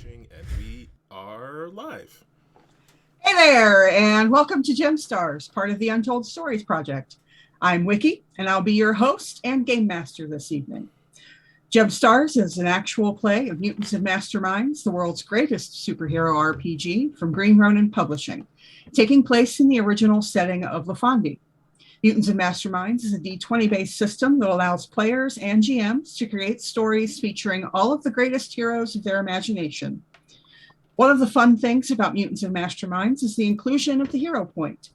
And we are live. Hey there, and welcome to GemStars, part of the Untold Stories Project. I'm Wiki, and I'll be your host and game master this evening. GemStars is an actual play of Mutants and Masterminds, the world's greatest superhero RPG from Green Ronin Publishing, taking place in the original setting of LaFondie. Mutants and Masterminds is a D20-based system that allows players and GMs to create stories featuring all of the greatest heroes of their imagination. One of the fun things about Mutants and Masterminds is the inclusion of the hero point.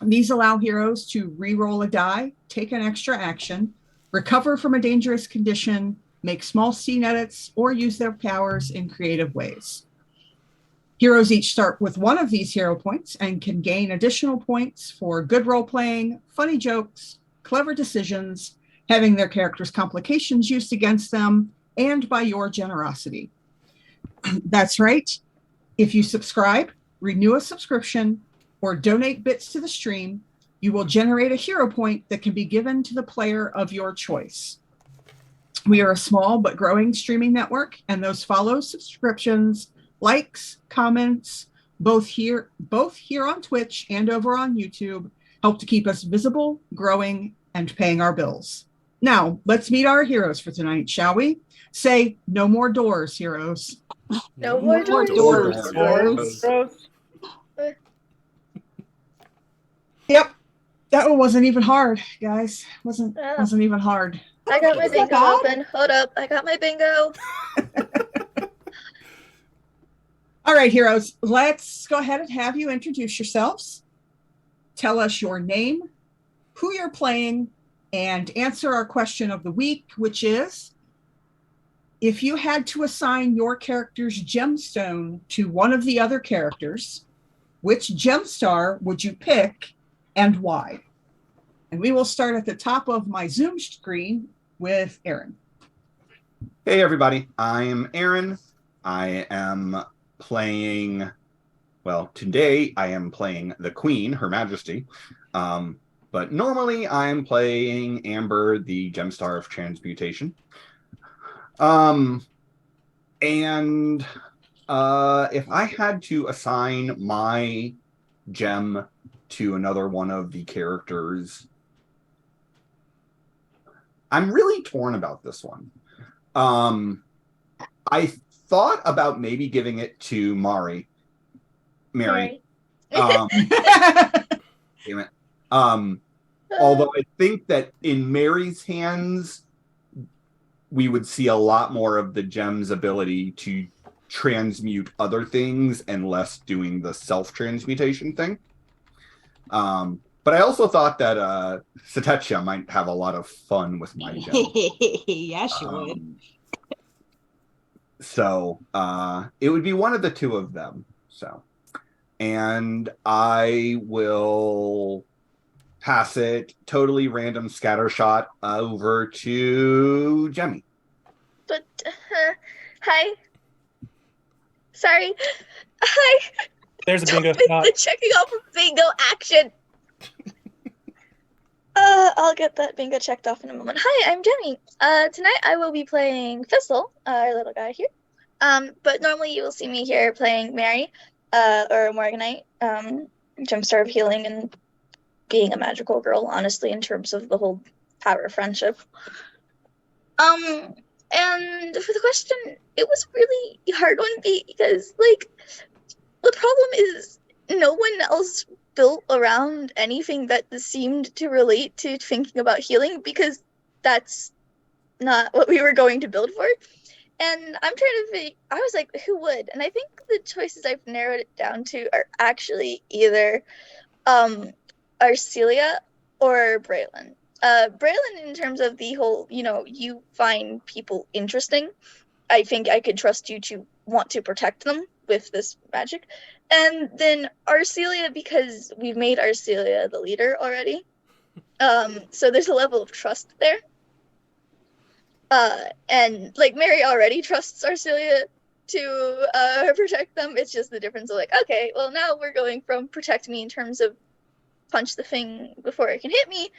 These allow heroes to re-roll a die, take an extra action, recover from a dangerous condition, make small scene edits, or use their powers in creative ways. Heroes each start with one of these hero points and can gain additional points for good role-playing, funny jokes, clever decisions, having their characters' complications used against them, and by your generosity. That's right. If you subscribe, renew a subscription, or donate bits to the stream, you will generate a hero point that can be given to the player of your choice. We are a small but growing streaming network, and those follows, subscriptions, likes, comments, both here on Twitch and over on YouTube, help to keep us visible, growing, and paying our bills. Now, let's meet our heroes for tonight, shall we? Say, no more doors, heroes. No more doors. Yep, that one wasn't even hard, guys. Wasn't even hard. I got my bingo open. Hold up, I got my bingo. All right, heroes, let's go ahead and have you introduce yourselves. Tell us your name, who you're playing, and answer our question of the week, which is, if you had to assign your character's gemstone to one of the other characters, which gemstar would you pick and why? And we will start at the top of my Zoom screen with Aaron. Hey, everybody. I'm Aaron. I am playing, today I am playing the Queen, Her Majesty. But normally I'm playing Amber, the Gemstar of Transmutation. If I had to assign my gem to another one of the characters, I'm really torn about this one. I thought about maybe giving it to Mary. Damn it. Although I think that in Mary's hands, we would see a lot more of the gem's ability to transmute other things and less doing the self-transmutation thing. But I also thought that Satechia might have a lot of fun with my gem. Yeah, she would. So it would be one of the two of them. And I will pass it totally random scattershot over to Jemmy. But, hi. Sorry. Hi. There's a bingo shot. The checking off of bingo action. I'll get that bingo checked off in a moment. Hi, I'm Jemmy. Tonight I will be playing Fizzle, our little guy here. But normally you will see me here playing Mary, or Morganite, Gemstar of Healing, and being a magical girl, honestly, in terms of the whole power of friendship. And for the question, it was really hard one because, like, the problem is no one else built around anything that seemed to relate to thinking about healing, because that's not what we were going to build for. And I'm trying to think, I was like, who would? And I think the choices I've narrowed it down to are actually either Arcelia or Braylon. Braylon, in terms of the whole, you find people interesting. I think I could trust you to want to protect them with this magic. And then Arcelia, because we've made Arcelia the leader already. So there's a level of trust there. And like Mary already trusts Arcelia to protect them. It's just the difference of like, okay, well now we're going from protect me in terms of punch the thing before it can hit me,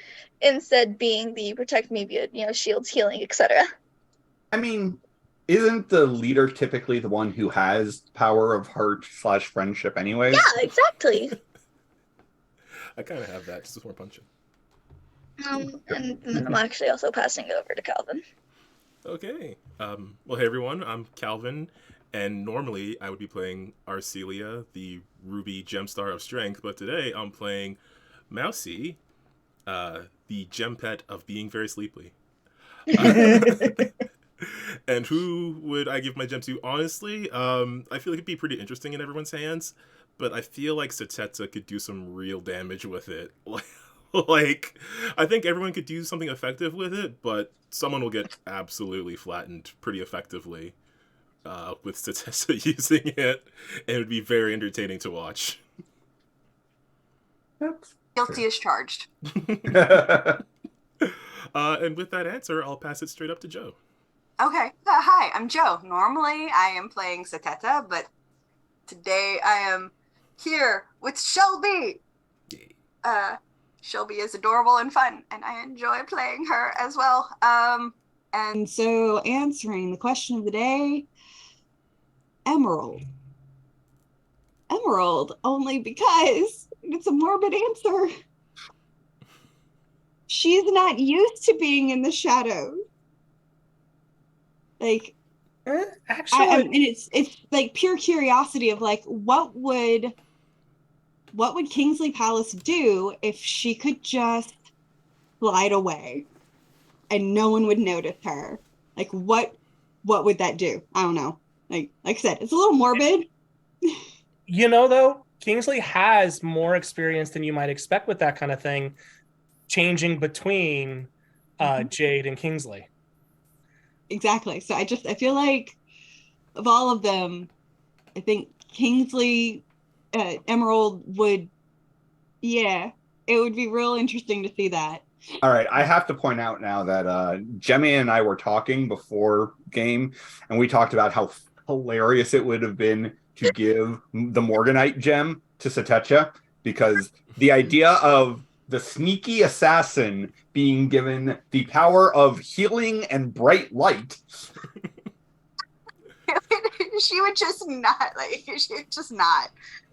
instead being the protect me via, shields, healing, etc. I mean, isn't the leader typically the one who has power of heart/friendship anyways? Yeah, exactly. I kind of have that, just more punching. And then I'm actually also passing it over to Calvin. Okay. Well, hey everyone, I'm Calvin, and normally I would be playing Arcelia, the ruby gemstar of strength, but today I'm playing Mousy, the gem pet of being very sleepy. And who would I give my gem to? Honestly, I feel like it'd be pretty interesting in everyone's hands, but I feel like Sateta could do some real damage with it. Like, I think everyone could do something effective with it, but someone will get absolutely flattened pretty effectively with Sateta using it, and it would be very entertaining to watch. Guilty as charged. And with that answer, I'll pass it straight up to Joe. Okay. Hi, I'm Joe. Normally I am playing Sateta, but today I am here with Shelby. Yay. Shelby is adorable and fun, and I enjoy playing her as well. And so answering the question of the day, Emerald. Emerald, only because it's a morbid answer. She's not used to being in the shadows. Like, actually, and it's like pure curiosity of like, what would Kingsley Palace do if she could just glide away and no one would notice her? Like, what would that do? I don't know. Like I said, it's a little morbid. Though, Kingsley has more experience than you might expect with that kind of thing, changing between Jade and Kingsley. Exactly. So I feel like of all of them, I think Kingsley, Emerald would, it would be real interesting to see that. All right, I have to point out now that Jemmy and I were talking before game, and we talked about how hilarious it would have been to give the Morganite gem to Satecha, because the idea of the sneaky assassin being given the power of healing and bright light. She would just not,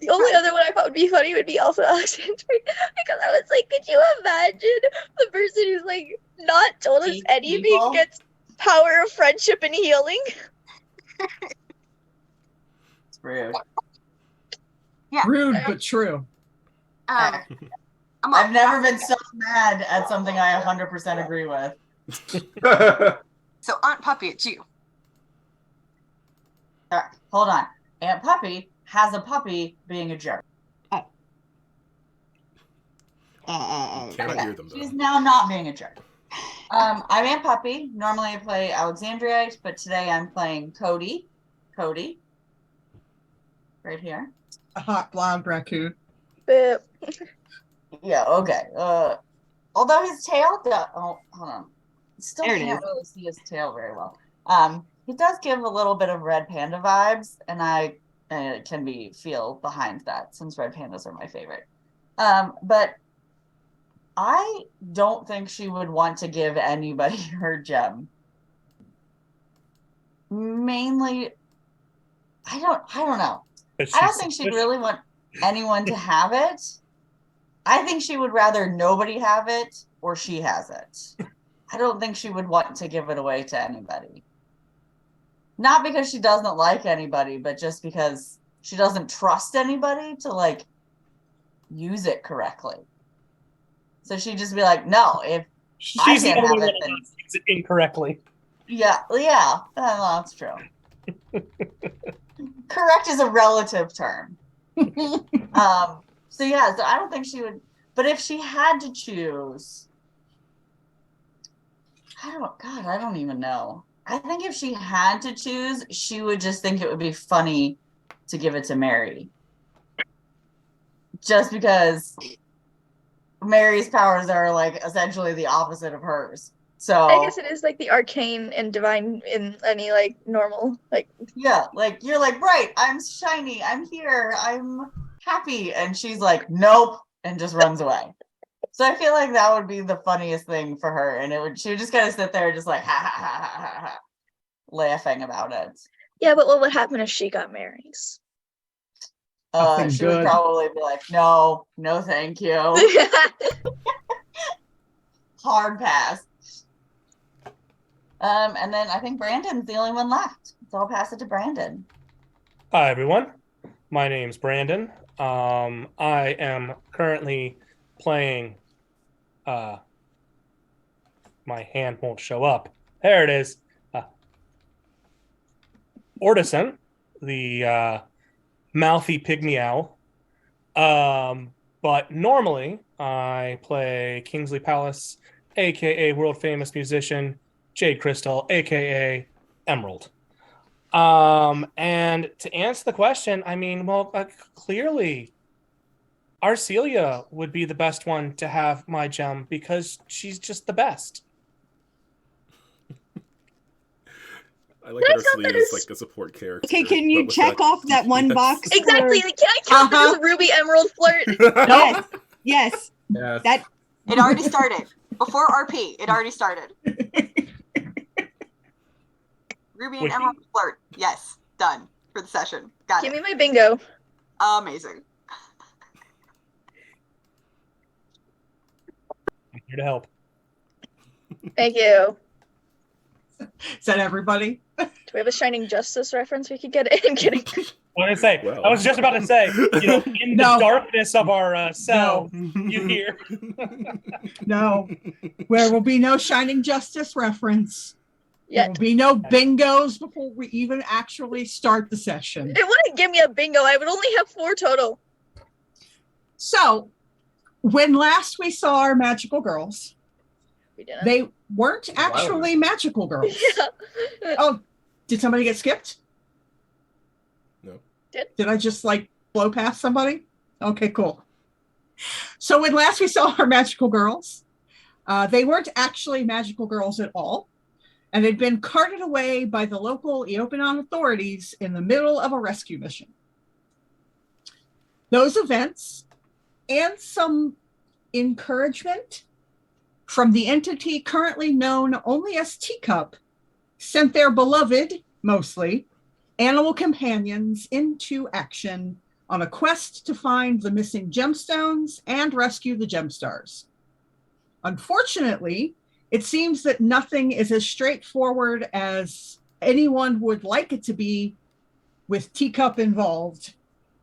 The only other one I thought would be funny would be also Alexandria, because I was like, could you imagine the person who's like not told us anything People? gets power of friendship and healing? It's rude. Yeah. Rude, but true. I've never been so mad at something I 100% agree with. So Aunt Puppy, it's you. All right, hold on. Aunt Puppy has a puppy being a jerk. Cannot hear them, though. She's now not being a jerk. I'm Aunt Puppy. Normally I play Alexandrite, but today I'm playing Cody. Cody. Right here. A hot blonde raccoon. But Yeah, okay. Although his tail hold on. Still There it can't is. really see his tail very well. He does give a little bit of Red Panda vibes, and I can feel behind that since Red Pandas are my favorite. But I don't think she would want to give anybody her gem. Mainly, I don't know. But I don't think she'd really want anyone to have it. I think she would rather nobody have it or she has it. I don't think she would want to give it away to anybody. Not because she doesn't like anybody, but just because she doesn't trust anybody to like use it correctly. So she'd just be like, no, if She's the can't only have one it, who then- uses it incorrectly. yeah, that's true. Correct is a relative term. So I don't think she would, but if she had to choose, I don't even know. I think if she had to choose, she would just think it would be funny to give it to Mary. Just because Mary's powers are like essentially the opposite of hers. So I guess it is like the arcane and divine in any like normal like. yeah, like you're like, right, I'm shiny, I'm here, I'm happy, and she's like, nope, and just runs away. So I feel like that would be the funniest thing for her, and she would just kind of sit there just like ha ha ha ha ha ha. laughing about it. Yeah, but what would happen if she got Mary's? Nothing She would good. probably be like, no, thank you. Hard pass. And then I think Brandon's the only one left. So I'll pass it to Brandon. Hi, everyone. My name's Brandon. I am currently playing. My hand won't show up. There it is. Ortison, the mouthy pygmy owl. But normally I play Kingsley Palace, aka world famous musician Jade Crystal, aka Emerald. And to answer the question, I mean, well, clearly Arcelia would be the best one to have my gem because she's just the best. I like that Arcelia is like a support character. Okay, can you but with check off that one box? Exactly. for- Can I count this as Ruby Emerald flirt? Yes. Yes. That It already started. Before RP, it already started. Ruby and Wait. Emerald flirt. Yes. Done for the session. Got Give it. me my bingo. Amazing. I'm here to help. Thank you. Is that everybody? Do we have a Shining Justice reference we could get in? I'm kidding. What did I say? Well. I was just about to say, you know, in the No. darkness of our cell, you hear. No. There will be no Shining Justice reference. There Yet. will be no bingos before we even actually start the session. It wouldn't give me a bingo. I would only have 4 total. So, when last we saw our magical girls, We didn't. they weren't actually magical girls. Yeah. Oh, did somebody get skipped? No. Did I just like blow past somebody? Okay, cool. So when last we saw our magical girls, they weren't actually magical girls at all, and had been carted away by the local Eopanon authorities in the middle of a rescue mission. Those events and some encouragement from the entity currently known only as Teacup sent their beloved, mostly, animal companions into action on a quest to find the missing gemstones and rescue the GemStars. Unfortunately, it seems that nothing is as straightforward as anyone would like it to be with Teacup involved,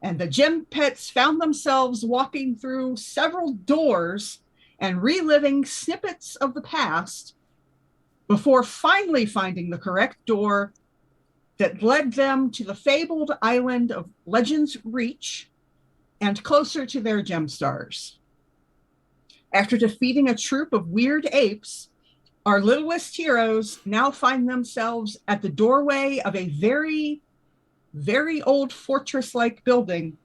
and the gem pets found themselves walking through several doors and reliving snippets of the past before finally finding the correct door that led them to the fabled island of Legends Reach and closer to their GemStars. After defeating a troop of weird apes, our littlest heroes now find themselves at the doorway of a very, very old fortress-like building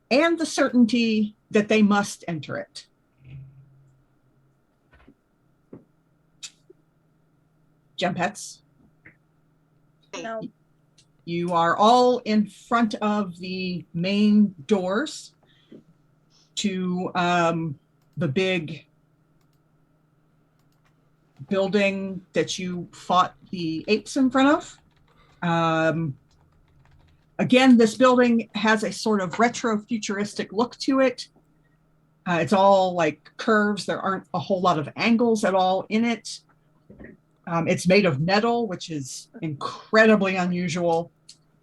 and the certainty that they must enter it. Gem pets. No. You are all in front of the main doors to the big building that you fought the apes in front of. Again, this building has a sort of retro-futuristic look to it. It's all like curves. There aren't a whole lot of angles at all in it. It's made of metal, which is incredibly unusual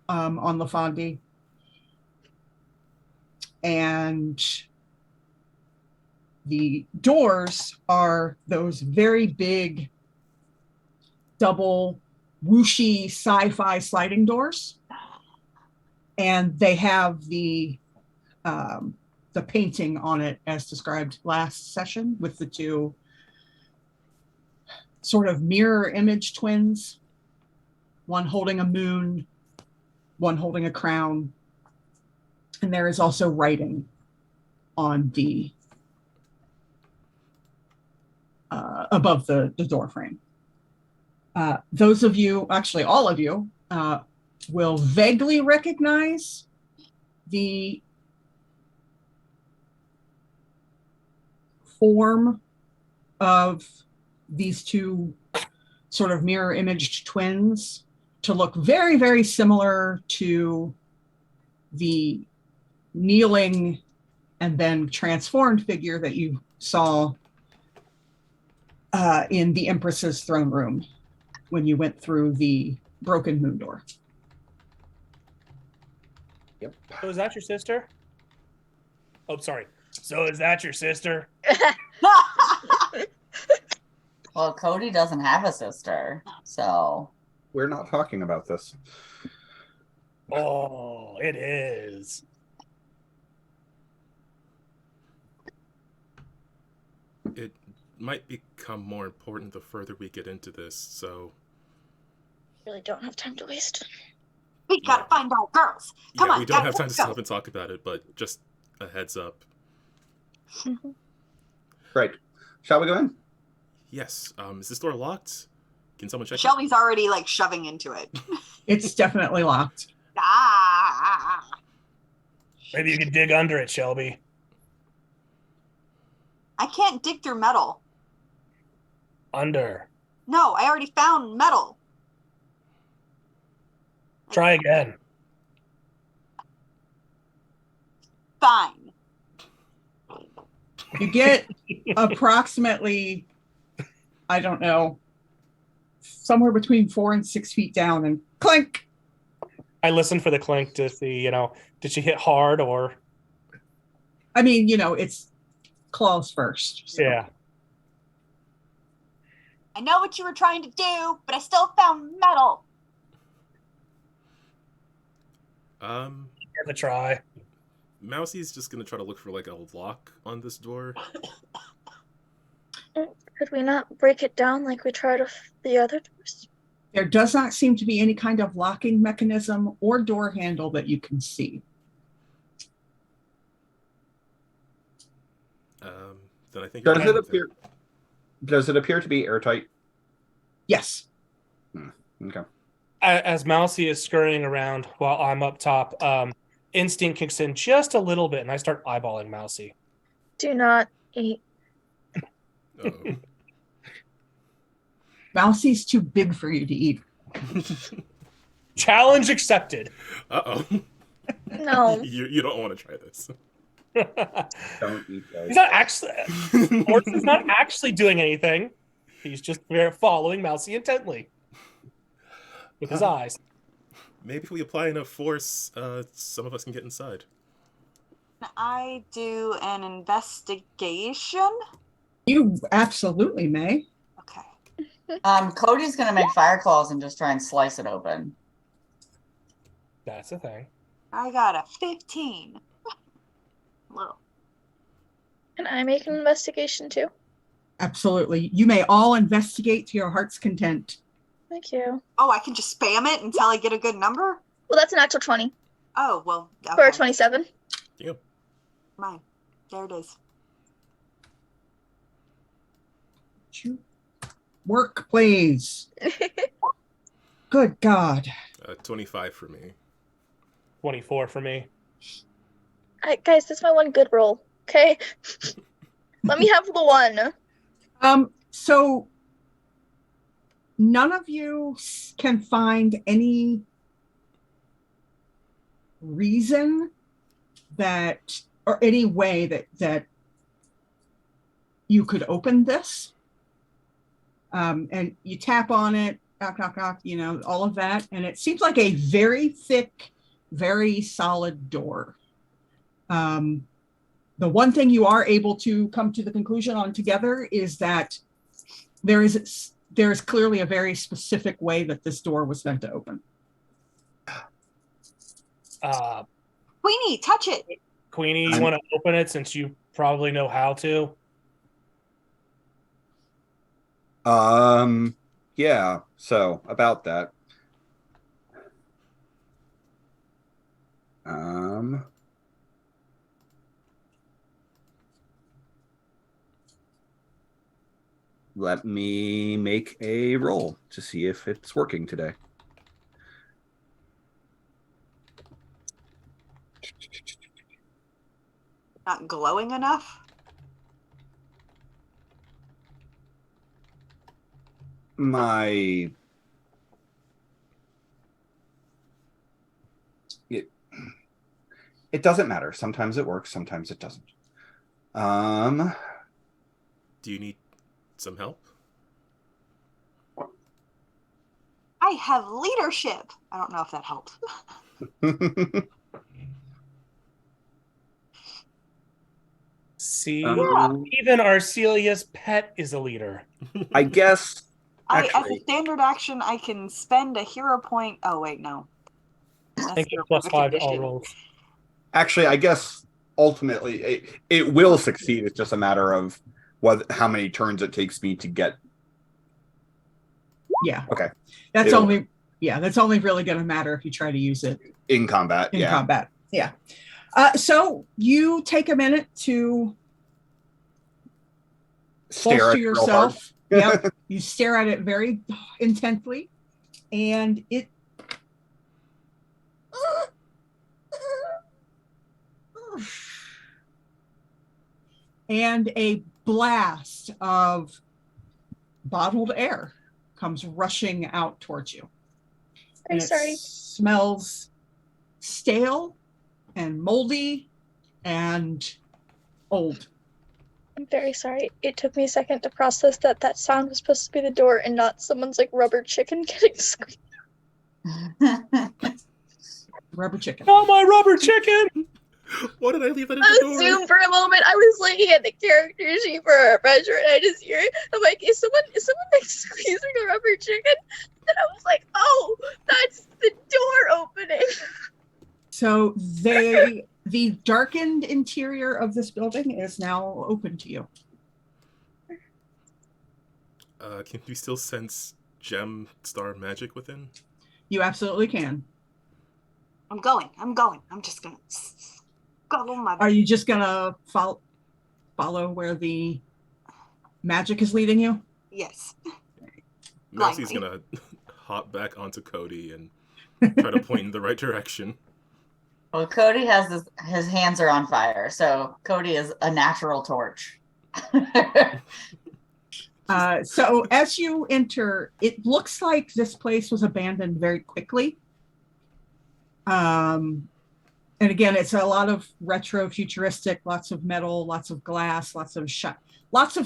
on Lafandi. And the doors are those very big, double, whooshy sci-fi sliding doors. And they have the painting on it as described last session with the two sort of mirror image twins, one holding a moon, one holding a crown. And there is also writing on the above the door frame. Those of you, actually all of you, will vaguely recognize the form of these two sort of mirror imaged twins to look very, very similar to the kneeling and then transformed figure that you saw in the Empress's throne room when you went through the broken moon door. Yep. So is that your sister? Oh, sorry. So is that your sister? Well, Cody doesn't have a sister, so We're not talking about this. Oh, it is. It might become more important the further we get into this, so Really don't have time to waste. We gotta find our girls. Come yeah, on, we don't guys, have time to let's sit go. up and talk about it, but just a heads up. Right. Shall we go in? Yes. Is this door locked? Can someone check it? Shelby's already like shoving into it. It's definitely locked. Ah. Maybe you could dig under it, Shelby. I can't dig through metal. Under. No, I already found metal. Try again. Fine. You get approximately, I don't know, somewhere between 4 and 6 feet down, and clink. I listened for the clink to see, did she hit hard or? I mean, it's claws first. So. Yeah. I know what you were trying to do, but I still found metal. Give it a try. Mousie's just gonna try to look for like a lock on this door. Could we not break it down like we tried with the other doors? There does not seem to be any kind of locking mechanism or door handle that you can see. Then I think. Does it appear to be airtight? Yes. Okay. As Mousy is scurrying around while I'm up top, instinct kicks in just a little bit, and I start eyeballing Mousy. Do not eat. Uh-oh. Mousie's too big for you to eat. Challenge accepted. Uh-oh. No. You don't want to try this. Don't eat those. He's not actually. Mortis is not actually doing anything. He's just following Mousy intently with his eyes. Maybe if we apply enough force, some of us can get inside. I do an investigation. You absolutely may. Okay. Cody's gonna make fire claws and just try and slice it open. That's the thing. I got a 15. Little. Can I make an investigation too? Absolutely. You may all investigate to your heart's content. Thank you. Oh, I can just spam it until I get a good number? Well, that's an actual 20 Oh, well. Okay. for a 27. Yeah. Mine. There it is. Work, please. Good God. 25 for me. 24 for me. Guys, this is my one good roll. Okay? Let me have the one. So none of you can find any reason that, or any way that you could open this. And you tap on it, knock, knock, knock, all of that. And it seems like a very thick, very solid door. The one thing you are able to come to the conclusion on together is that there is clearly a very specific way that this door was meant to open. Queenie, touch it. Queenie, you want to open it since you probably know how to? Yeah, so about that. Let me make a roll to see if it's working today. Not glowing enough? my it doesn't matter. Sometimes it works, sometimes it doesn't. Do you need some help? I have leadership. I don't know if that helps. See, Yeah. even Arcelia's pet is a leader. I guess As a actually, standard action, I can spend a hero point. Oh wait, no. Thank you. +5 to all rolls. I guess ultimately it will succeed. It's just a matter of how many turns it takes me to get. Yeah. Okay. That's only really going to matter if you try to use it in combat. In combat. Yeah. So you take a minute to stare at yourself. Yep. You stare at it very intently, and it and a blast of bottled air comes rushing out towards you. I'm and sorry. It smells stale and moldy and old. I'm very sorry. It took me a second to process that sound was supposed to be the door and not someone's like rubber chicken getting squeezed. Rubber chicken. Not my rubber chicken! Why did I leave that in I the door? assumed for a moment I was looking at the character sheet for our measure and I just hear it. I'm like, is someone like squeezing a rubber chicken? And I was like, oh, that's the door opening. So the darkened interior of this building is now open to you. Can we still sense GemStar magic within? You absolutely can. I'm going. I'm just gonna go my. Are you just gonna follow where the magic is leading you? Yes. Mousy's gonna hop back onto Cody and try to point in the right direction. Well, Cody has his hands are on fire, so Cody is a natural torch. So as you enter, it looks like this place was abandoned very quickly. And again, it's a lot of retro futuristic, lots of metal, lots of glass, lots of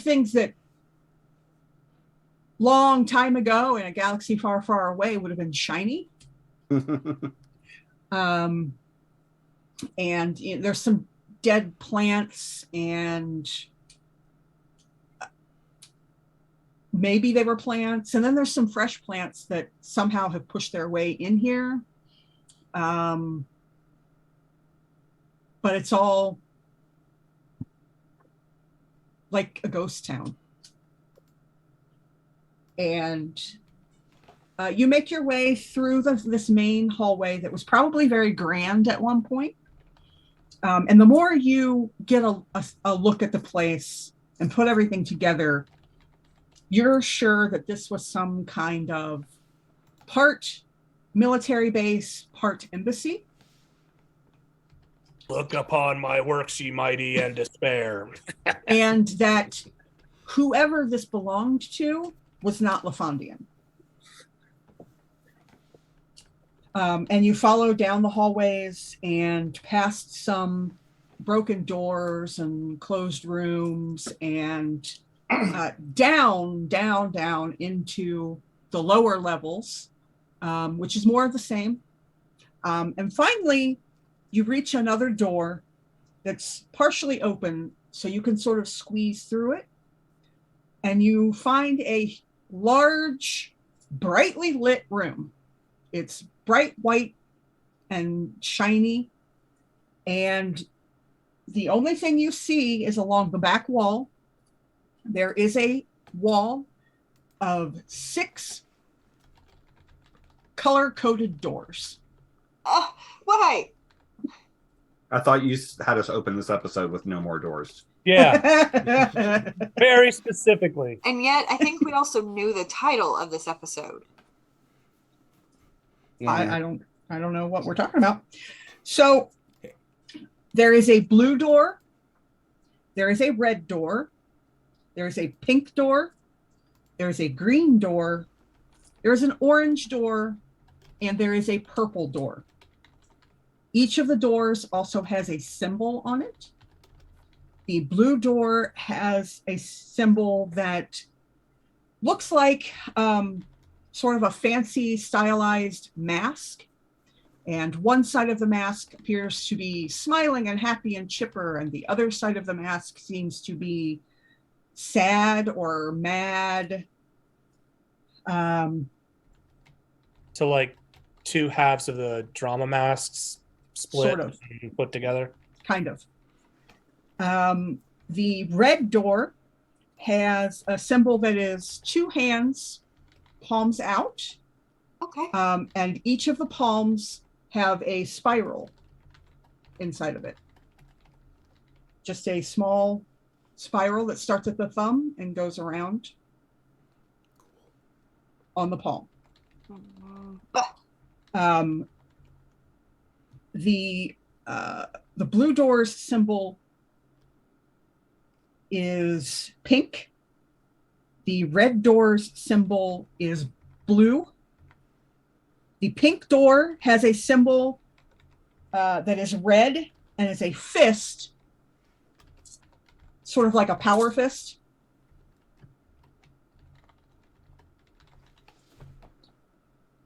things that long time ago in a galaxy far, far away would have been shiny. And there's some dead plants and maybe they were plants. And then there's some fresh plants that somehow have pushed their way in here. But it's all like a ghost town. And you make your way through this main hallway that was probably very grand at one point. And the more you get a look at the place and put everything together, you're sure that this was some kind of part military base, part embassy. Look upon my works, ye mighty, and despair. And that whoever this belonged to was not Lafondian. And you follow down the hallways and past some broken doors and closed rooms and down into the lower levels, which is more of the same. And finally, you reach another door that's partially open, so you can sort of squeeze through it. And you find a large, brightly lit room. It's bright white and shiny. And the only thing you see is along the back wall, there is a wall of 6 color-coded doors. Why? I thought you had us open this episode with no more doors. Yeah. Very specifically. And yet, I think we also knew the title of this episode. Yeah. I don't know what we're talking about. So there is a blue door, there is a red door, there is a pink door, there's a green door, there's an orange door, and there is a purple door. Each of the doors also has a symbol on it. The blue door has a symbol that looks like sort of a fancy stylized mask. And one side of the mask appears to be smiling and happy and chipper, and the other side of the mask seems to be sad or mad. So like two halves of the drama masks split Sort of. and put together. Kind of. The red door has a symbol that is two hands, palms out. Okay. And each of the palms have a spiral inside of it. Just a small spiral that starts at the thumb and goes around on the palm. The blue door's symbol is pink. The red door's symbol is blue. The pink door has a symbol that is red and is a fist, sort of like a power fist.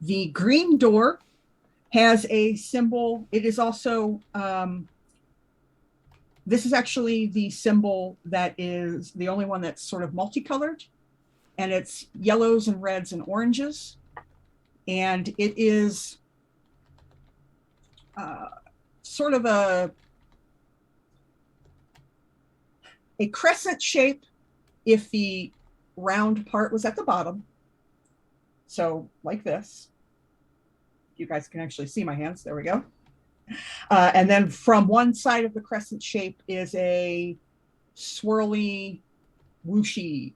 The green door has a symbol. It is also, this is actually the symbol that is the only one that's sort of multicolored, and it's yellows and reds and oranges. And it is sort of a crescent shape if the round part was at the bottom. So like this. You guys can actually see my hands. There we go. And then from one side of the crescent shape is a swirly, whooshy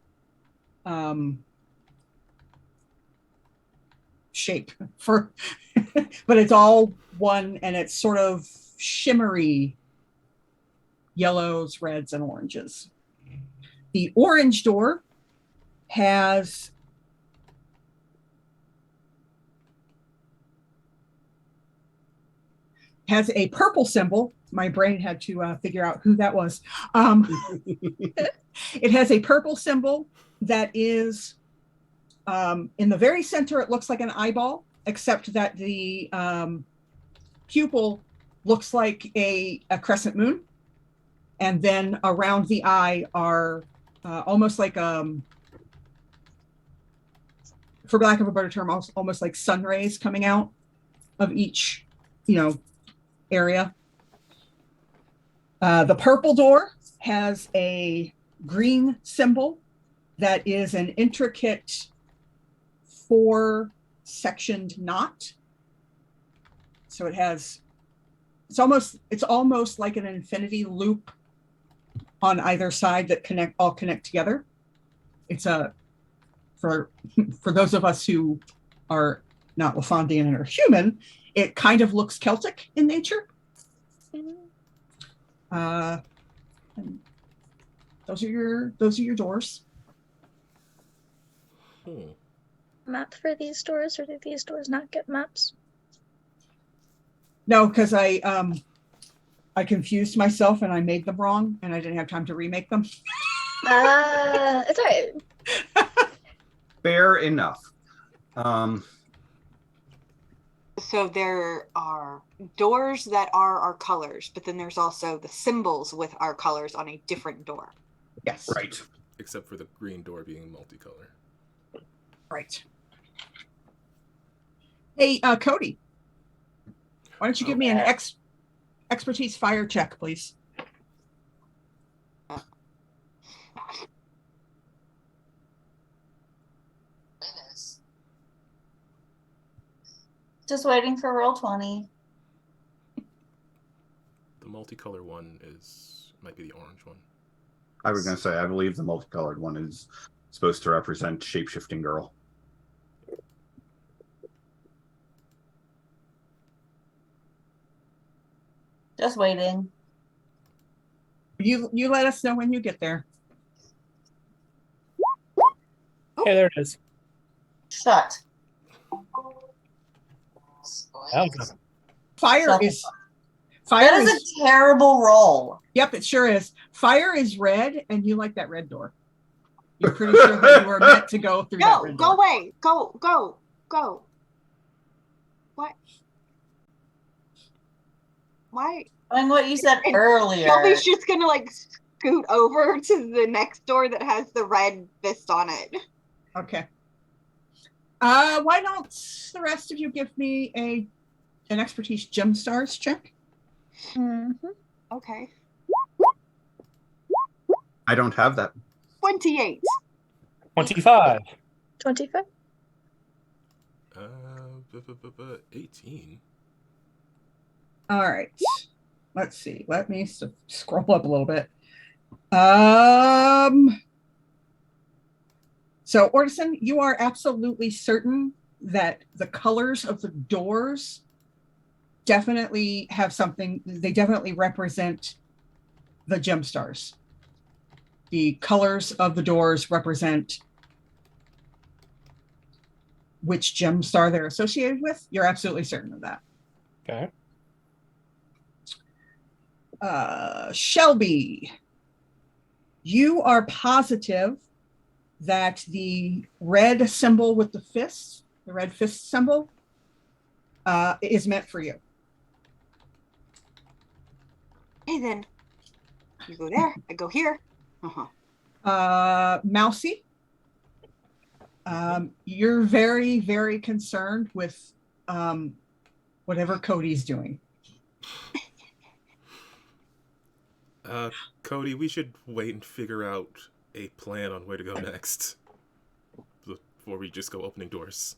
shape for, but it's all one, and it's sort of shimmery yellows, reds, and oranges. The orange door has a purple symbol. My brain had to figure out who that was. It has a purple symbol that is in the very center. It looks like an eyeball, except that the pupil looks like a crescent moon. And then around the eye are almost like, for lack of a better term, almost like sun rays coming out of each, area. The purple door has a green symbol that is an intricate 4-sectioned knot. So it's almost like an infinity loop on either side that all connect together. It's for those of us who are not Lafondian and are human, it kind of looks Celtic in nature. And those are your doors. Map for these doors, or do these doors not get maps? No, because I confused myself and I made them wrong, and I didn't have time to remake them. It's all right. Fair enough. So there are doors that are our colors, but then there's also the symbols with our colors on a different door. Yes. Right. Except for the green door being multicolor. Right. Hey, Cody, why don't you give me an expertise fire check, please? Just waiting for roll 20. The multicolor one might be the orange one. I was going to say, I believe the multicolored one is supposed to represent Shapeshifting Girl. Just waiting. You let us know when you get there. Okay, there it is. Shut. That was a- Fire Shut is the fire That is a terrible roll. Yep, it sure is. Fire is red, and you like that red door. You're pretty sure that you were meant to go through that Go, red go door. away. Go. What? Why? I mean, what you said And earlier. Shelby's just gonna like scoot over to the next door that has the red fist on it. Okay. Why don't the rest of you give me an expertise GemStars check? Mm-hmm. Okay. I don't have that. 28. 25. 25. 18. All right. Let's see. Let me scroll up a little bit. So, Ortison, you are absolutely certain that the colors of the doors definitely have something. They definitely represent the GemStars. The colors of the doors represent which GemStar they're associated with. You're absolutely certain of that. Okay. Shelby, you are positive that the red symbol with the fist, the red fist symbol, is meant for you. Hey, then. You go there. I go here. Uh-huh. Mousy, you're very, very concerned with whatever Cody's doing. Cody, we should wait and figure out a plan on where to go next before we just go opening doors.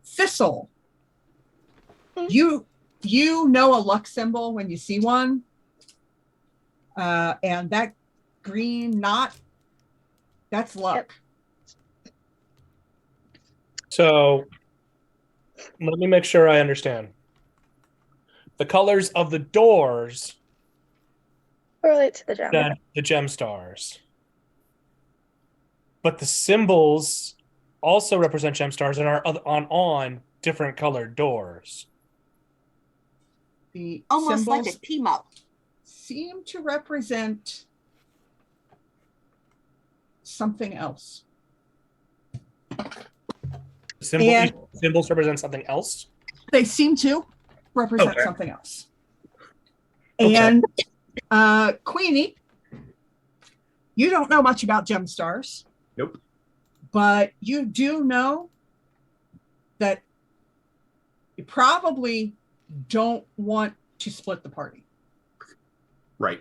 Thistle, you know a luck symbol when you see one, and that green knot, that's luck. Yep. So let me make sure I understand. The colors of the doors Relate to the gem. then the GemStars. But the symbols also represent GemStars and are on different colored doors. The Almost like symbols a team up. seem to represent something else. Symbols represent something else? They seem to represent Okay. something else. Okay. And Queenie, you don't know much about GemStars. Nope. But you do know that you probably don't want to split the party. Right.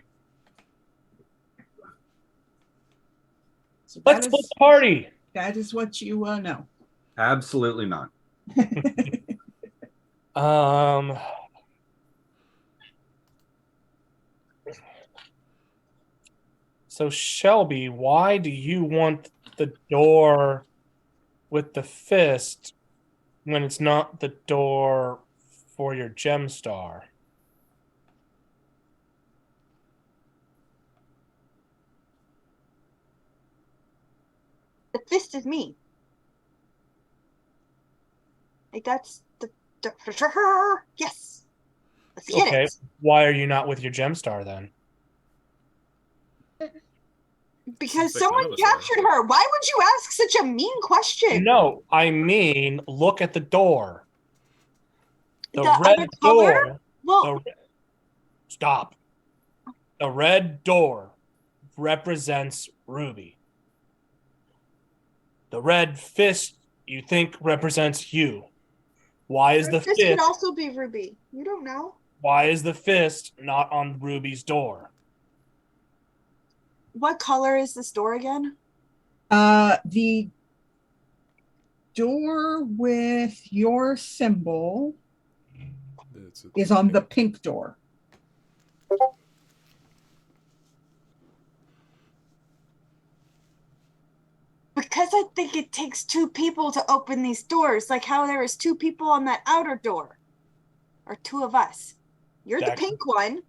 So Let's split the party. that is what you know. Absolutely not. So Shelby, why do you want the door with the fist when it's not the door for your GemStar? The fist is me. Like that's the yes. Let's get Okay. it. Why are you not with your GemStar then? Because Seems like someone none of us are. captured her. Why would you ask such a mean question? No, I mean, look at the door. The The red other color? door. Well, Stop. The red door represents Ruby. The red fist you think represents you. Why is the this fist? could also be Ruby. You don't know. Why is the fist not on Ruby's door? What color is this door again? The door with your symbol is on the pink door. Because I think it takes two people to open these doors, like how there was two people on that outer door. Or two of us. You're the pink one,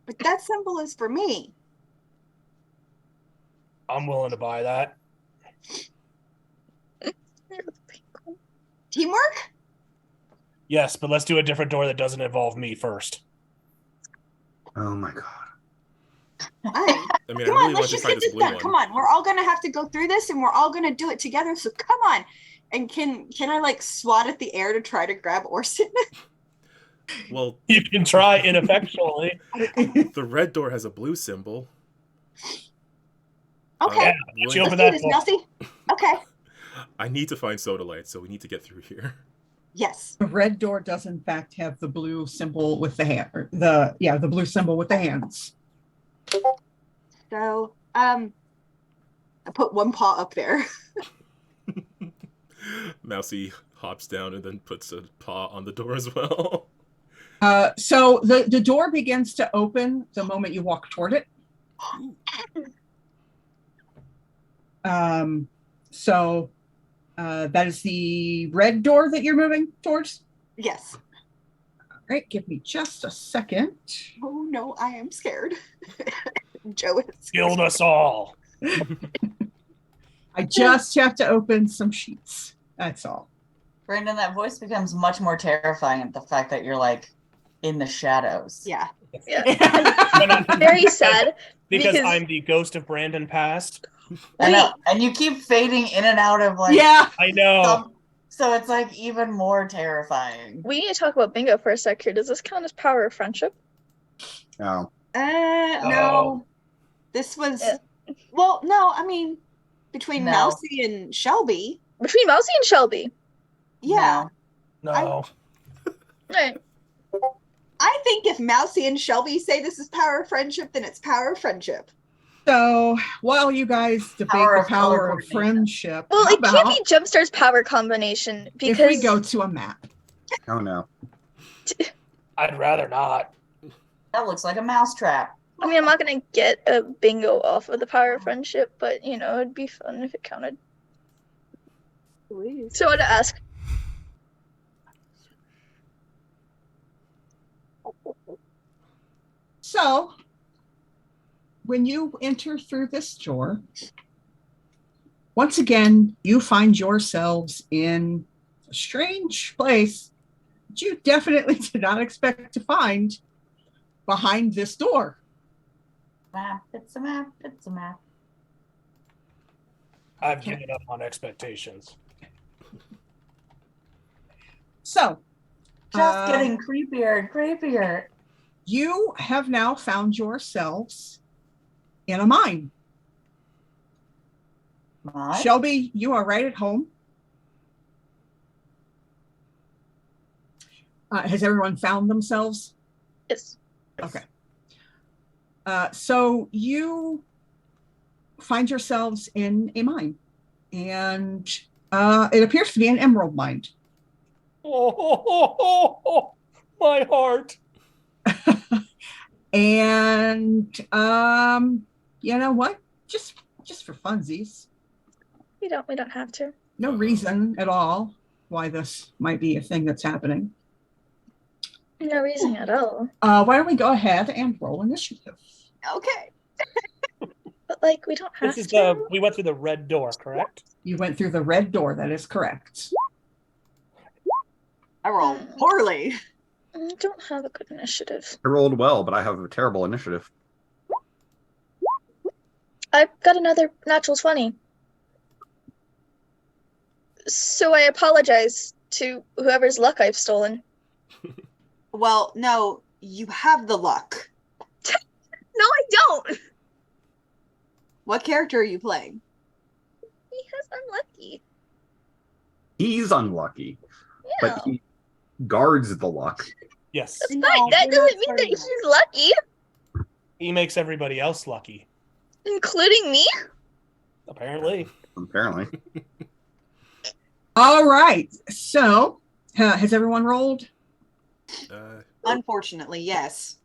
but that symbol is for me. I'm willing to buy that. Teamwork? Yes, but let's do a different door that doesn't involve me first. Oh my god. Fine. I mean, Come I on, really let's want to just try get this this blue done. one. Come on, we're all gonna have to go through this, and we're all gonna do it together. So come on. And can I like swat at the air to try to grab Orson? Well, You can try ineffectually. the red door has a blue symbol. Okay, Yeah, Willing- you let's open do that this, door. Melcy. Okay. I need to find soda light, so we need to get through here. Yes. The red door does in fact have the blue symbol with the hand, or the blue symbol with the hands. So, I put one paw up there. Mousy hops down and then puts a paw on the door as well. So the door begins to open the moment you walk toward it. So that is the red door that you're moving towards. Yes. All right, give me just a second. Oh no, I am scared. Joe is scared. Killed us all. I just have to open some sheets. That's all. Brandon, that voice becomes much more terrifying at the fact that you're like in the shadows. Yeah. Yeah. Very sad. Because I'm the ghost of Brandon past. I know. And you keep fading in and out of like Yeah. I know. So it's like even more terrifying. We need to talk about bingo for a sec here. Does this count as power of friendship? No. No. This was well, no, I mean between No. Mousy and Shelby. Between Mousy and Shelby. Yeah. No. Right. I think if Mousy and Shelby say this is power of friendship, then it's power of friendship. So while you guys debate Power the of power color of friendship, Well, how it can't about be GemStars power combination because if we go to a map? Oh no. I'd rather not. That looks like a mousetrap. I mean, I'm not gonna get a bingo off of the power of friendship, but you know, it'd be fun if it counted. Please. So I want to ask. So when you enter through this door, once again, you find yourselves in a strange place that you definitely did not expect to find behind this door. Map, it's a map, it's a map. I've given up on expectations. So Just getting creepier and creepier. you have now found yourselves in a mine. What? Shelby, you are right at home. Has everyone found themselves? Yes. Okay. So you find yourselves in a mine, and it appears to be an emerald mine. Oh, my heart. And you know what? Just for funsies, We don't have to. no reason at all why this might be a thing that's happening. No reason at all. Why don't we go ahead and roll initiative? Okay. But like, we don't have This is to. we went through the red door, correct? You went through the red door. That is correct. I rolled poorly. I don't have a good initiative. I rolled well, but I have a terrible initiative. I've got another natural 20. So I apologize to whoever's luck I've stolen. Well, no, you have the luck. No, I don't. What character are you playing? He has unlucky. He's unlucky, Yeah. but he guards the luck. Yes. That's No, fine. That you're not doesn't mean that starting he's lucky, He makes everybody else lucky, including me. apparently. Apparently. All right. So has everyone rolled? Unfortunately, yes.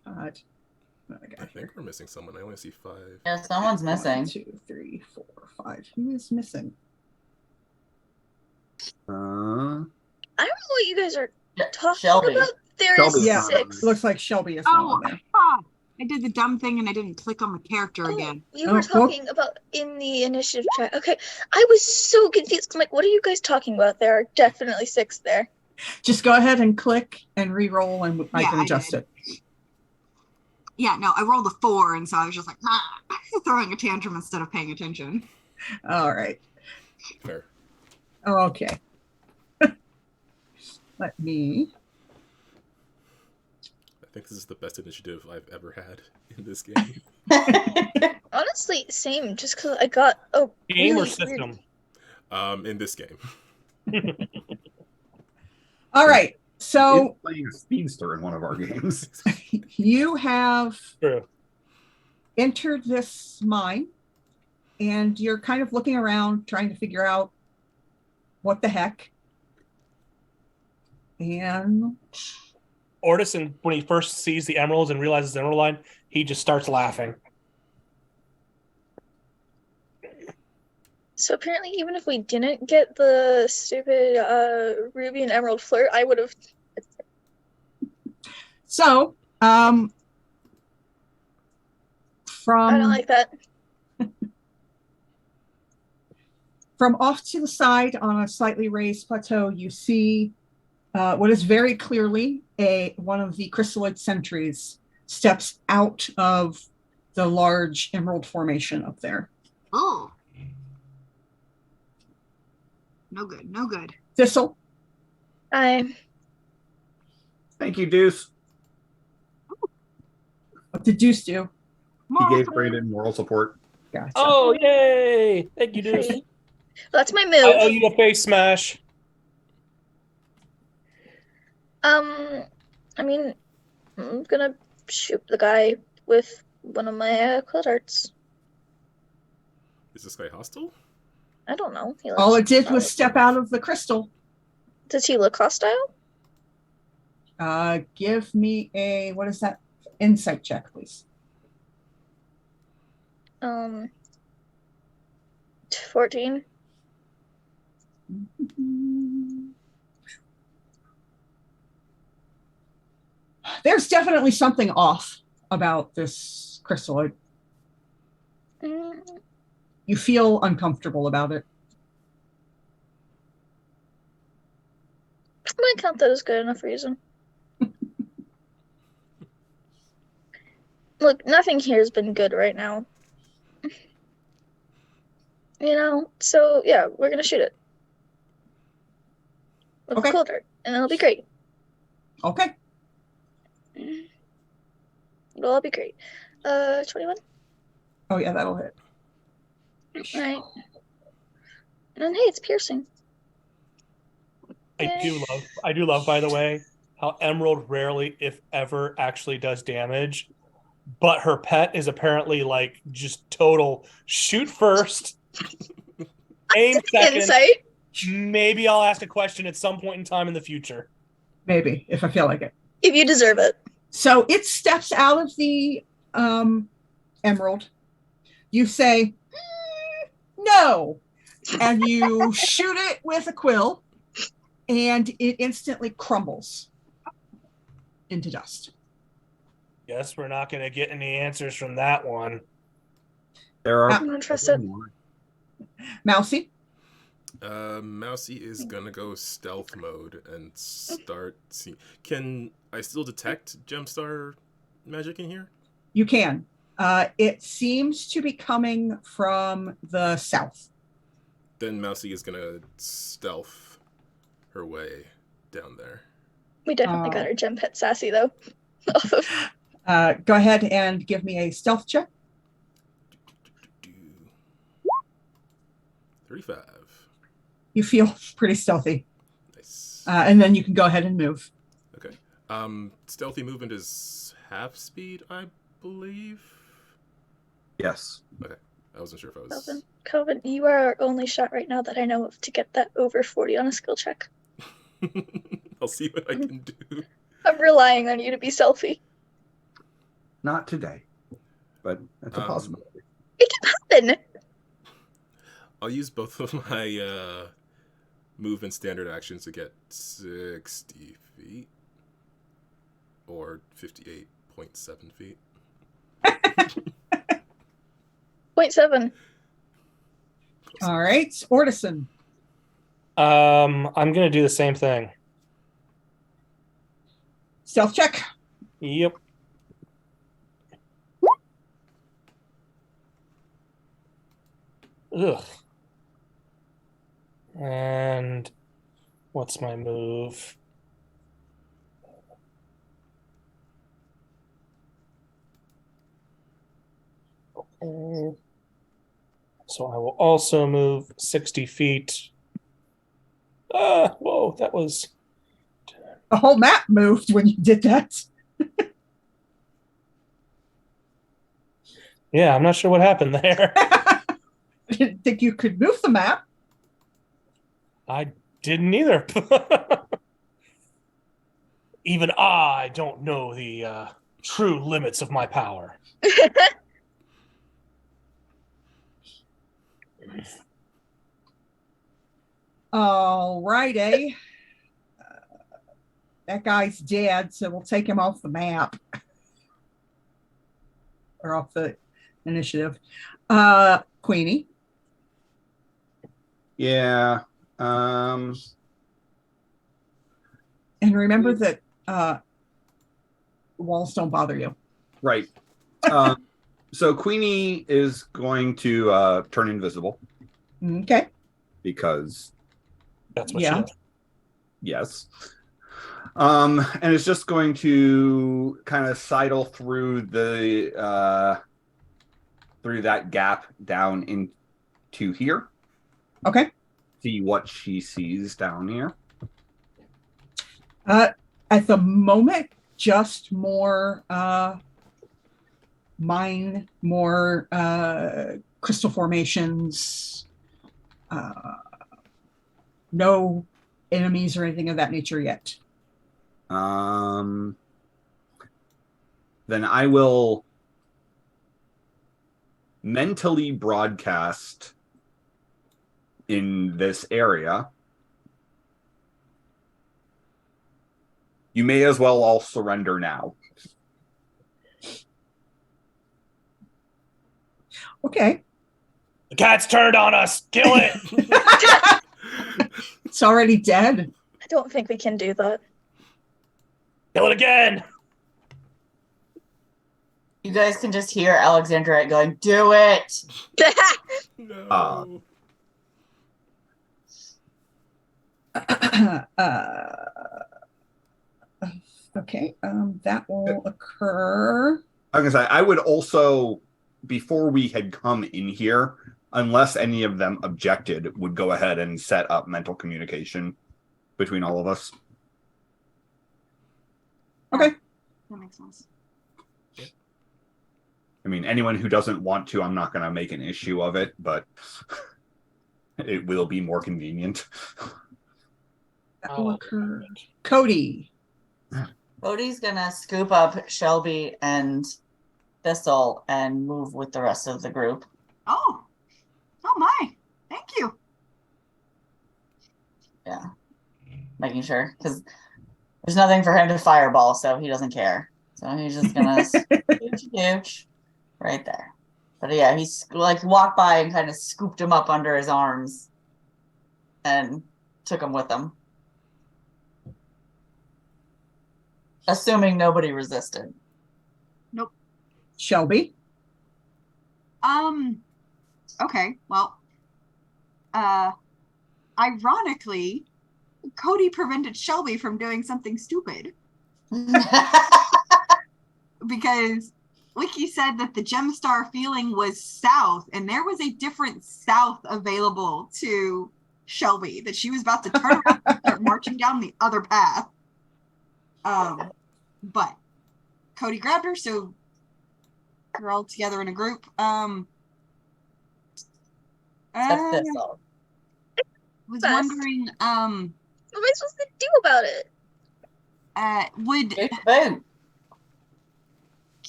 God. I think we're missing someone. I only see 5. Yeah, someone's missing. 1, 2, 3, 4, 5. Who is missing? Uh, I don't know what you guys are talking Shelby. about. There is Shelby's Yeah. not 6. Looks like Shelby is not on there. I did the dumb thing and I didn't click on the character again. You Oh, were well- talking about in the initiative chat. Okay, I was so confused. I'm like, what are you guys talking about? There are definitely 6 there. Just go ahead and click and re-roll, and I Yeah, can I adjust did. it. Yeah, no, I rolled a 4, and so I was just like, throwing a tantrum instead of paying attention. All right. Fair. Okay. Let me. I think this is the best initiative I've ever had in this game. Honestly, same. Just because I got a Game or really system? In this game. All right. So It's playing a speedster in one of our games. you have True. entered this mine, and you're kind of looking around, trying to figure out what the heck. And Ortison, when he first sees the emeralds and realizes the emerald line, he just starts laughing. So apparently, even if we didn't get the stupid ruby and emerald flirt, I would have. so, I from don't like that. from off to the side on a slightly raised plateau, you see what is very clearly one of the crystalloid sentries steps out of the large emerald formation up there. Oh. No good, no good. Thistle, I Thank you, Deuce. what did Deuce do? He gave Brandon moral support. Gotcha. Oh, yay! Thank you, Deuce. Well, that's my I owe move. you a face smash. I mean, I'm gonna shoot the guy with one of my quill darts. Is this guy hostile? I don't know. He All it did was solid. step out of the crystal. Does he look hostile? Give me a, what is that? Insight check, please. 14. There's definitely something off about this crystalloid. Mm, You feel uncomfortable about it. I'm gonna count that as good enough reason. Look, nothing here has been good right now. You know, so yeah, we're gonna shoot it with Okay. a quill dart, and it'll be great. Okay. It'll all be great. 21. Oh yeah, that'll hit. Right. And hey, it's piercing. I do love, by the way, how Emerald rarely, if ever, actually does damage. But her pet is apparently like just total shoot first, aim second. Insight. Maybe I'll ask a question at some point in time in the future. Maybe, if I feel like it. If you deserve it. So it steps out of the emerald. You say, no. And you shoot it with a quill, and it instantly crumbles into dust. Guess we're not going to get any answers from that one. There are. I'm not trusted. Mousy? Mousy is gonna go stealth mode and start seeing. Can I still detect GemStar magic in here? You can. It seems to be coming from the south. Then Mousy is gonna stealth her way down there. We definitely got our gem pet sassy though. Go ahead and give me a stealth check. 35. You feel pretty stealthy. Nice. And then you can go ahead and move. Okay. Stealthy movement is half speed, I believe. Yes. Okay. I wasn't sure if I was. Coven, you are our only shot right now that I know of to get that over 40 on a skill check. I'll see what I can do. I'm relying on you to be selfie. Not today, but that's a possibility. It can happen. I'll use both of my move and standard actions to get 60 feet. Or 58.7 feet. .7. All right, Ortison. I'm gonna do the same thing. Stealth check. Yep. Ugh. And what's my move? Okay. So I will also move 60 feet. Whoa, that was... The whole map moved when you did that. Yeah, I'm not sure what happened there. I didn't think you could move the map. I didn't either. Even I don't know the true limits of my power. All righty. That guy's dead, so we'll take him off the map. Or off the initiative. Queenie. Yeah. And remember that walls don't bother you. Right. So Queenie is going to turn invisible Okay. because That's what Yeah. she does. yes. And it's just going to kind of sidle through the through that gap down into here. Okay. See what she sees down here. At the moment, just more mine, more crystal formations, no enemies or anything of that nature yet. Then I will mentally broadcast in this area. You may as well all surrender now. Okay. The cat's turned on us. Kill it. It's already dead. I don't think we can do that. Kill it again. You guys can just hear Alexandra going, "Do it." No. Okay. That will occur. I was gonna say, I would also, before we had come in here, unless any of them objected, would go ahead and set up mental communication between all of us. Okay. That makes sense. I mean, anyone who doesn't want to, I'm not going to make an issue of it, but it will be more convenient. That will occur. Cody. Cody's gonna scoop up Shelby and Thistle and move with the rest of the group. Oh my! Thank you. Yeah, making sure because there's nothing for him to fireball, so he doesn't care. So he's just gonna scooch right there. But yeah, he's like walked by and kind of scooped him up under his arms and took him with him. Assuming nobody resisted. Nope. Shelby. Okay. Well. Ironically, Cody prevented Shelby from doing something stupid because Wiki said that the GemStar feeling was south, and there was a different south available to Shelby that she was about to turn around and start marching down the other path. But Cody grabbed her, so we're all together in a group. Except Thistle. Was Best. wondering, What am I supposed to do about it? would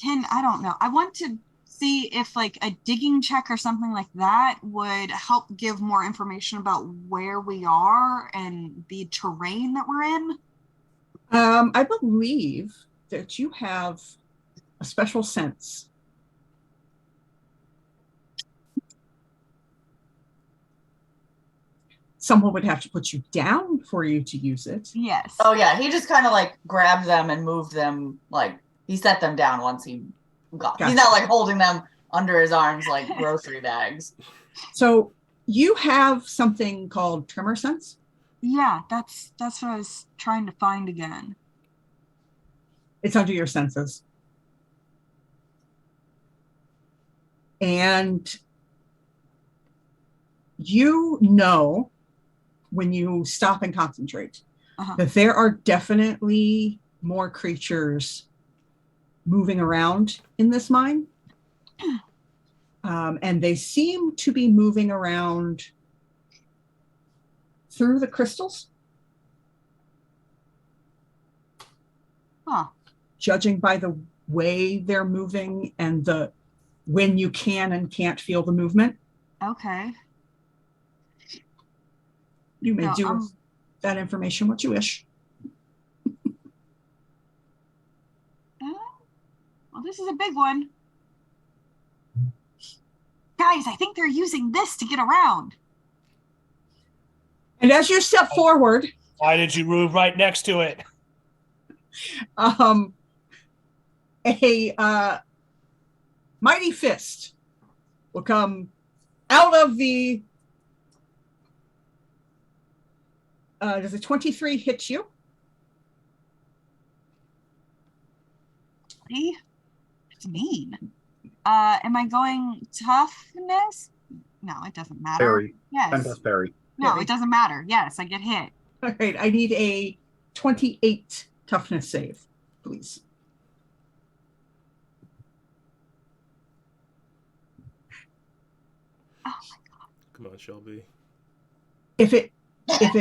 I don't know. I want to see if like a digging check or something like that would help give more information about where we are and the terrain that we're in. I believe that you have a special sense someone would have to put you down for you to use it. Yes. Oh yeah, he just kind of like grabbed them and moved them. Like he set them down once he got. Gotcha. He's not like holding them under his arms like grocery bags. So you have something called tremor sense. Yeah, that's what I was trying to find again. It's under your senses. And you know, when you stop and concentrate, that there are definitely more creatures moving around in this mine. And they seem to be moving around through the crystals. Huh. Judging by the way they're moving and when you can and can't feel the movement. Okay. You may do with that information what you wish. Well, this is a big one. Guys, I think they're using this to get around. And as you step forward... Why did you move right next to it? A mighty fist will come out of the... does a 23 hit you? It's mean. Am I going toughness? No, it doesn't matter. Parry. Yes. 10 plus parry. No, it doesn't matter. Yes, I get hit. All right, I need a 28 toughness save, please. Oh my god. Come on, Shelby. If it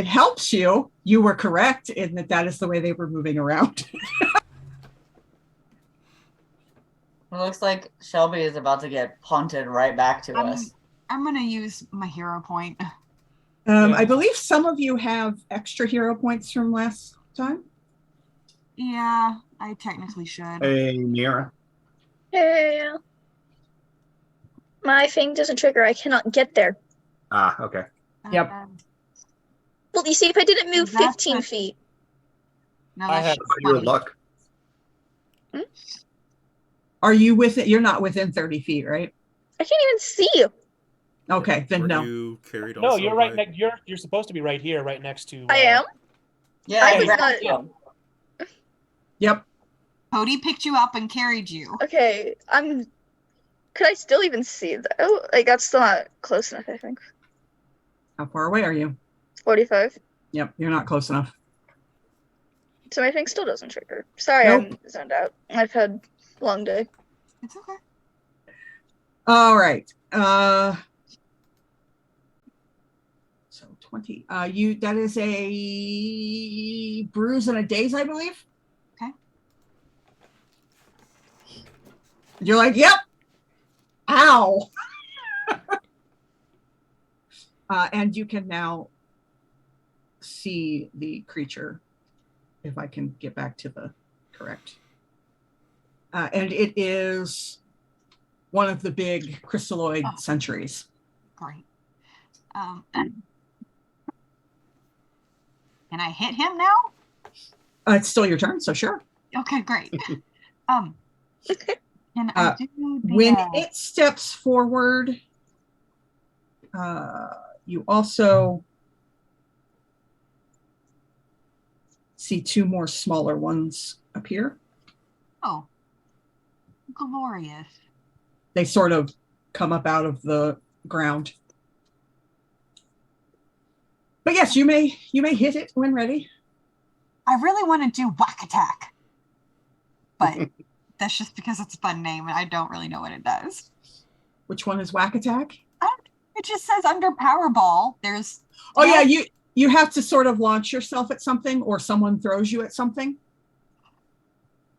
helps you, you were correct in that is the way they were moving around. It looks like Shelby is about to get punted right back to us. I'm going to use my hero point. I believe some of you have extra hero points from last time. Yeah, I technically should. Hey, Mira. Hey. My thing doesn't trigger. I cannot get there. Ah, okay. Yep. Well, you see, if I didn't move That's 15 a- feet. No, I that's have Your 20. luck. Are you within? You're not within 30 feet, right? I can't even see you. Okay, then Were no. you carried No, also you're right. by- You're supposed to be right here, right next to. I am. Yeah, I he was grabbed not- him. Yep. Cody picked you up and carried you. Okay, could I still even see that? Oh, like that's still not close enough, I think. How far away are you? 45. Yep, you're not close enough. So my thing still doesn't trigger. Sorry, Nope. I'm zoned out. I've had a long day. It's okay. All right. So 20. That is a bruise and a daze, I believe. Okay. You're like, yep. Ow. And you can now see the creature, if I can get back to the correct. And it is one of the big crystalloid centuries. Great. Can I hit him now? It's still your turn, so sure. Okay, great. Can I do the, When it steps forward, you also see two more smaller ones appear. Oh, glorious. They sort of come up out of the ground. But yes, you may hit it when ready. I really want to do whack attack, but that's just because it's a fun name and I don't really know what it does. Which one is whack attack? It just says under Powerball. There's Oh yeah, you have to sort of launch yourself at something, or someone throws you at something.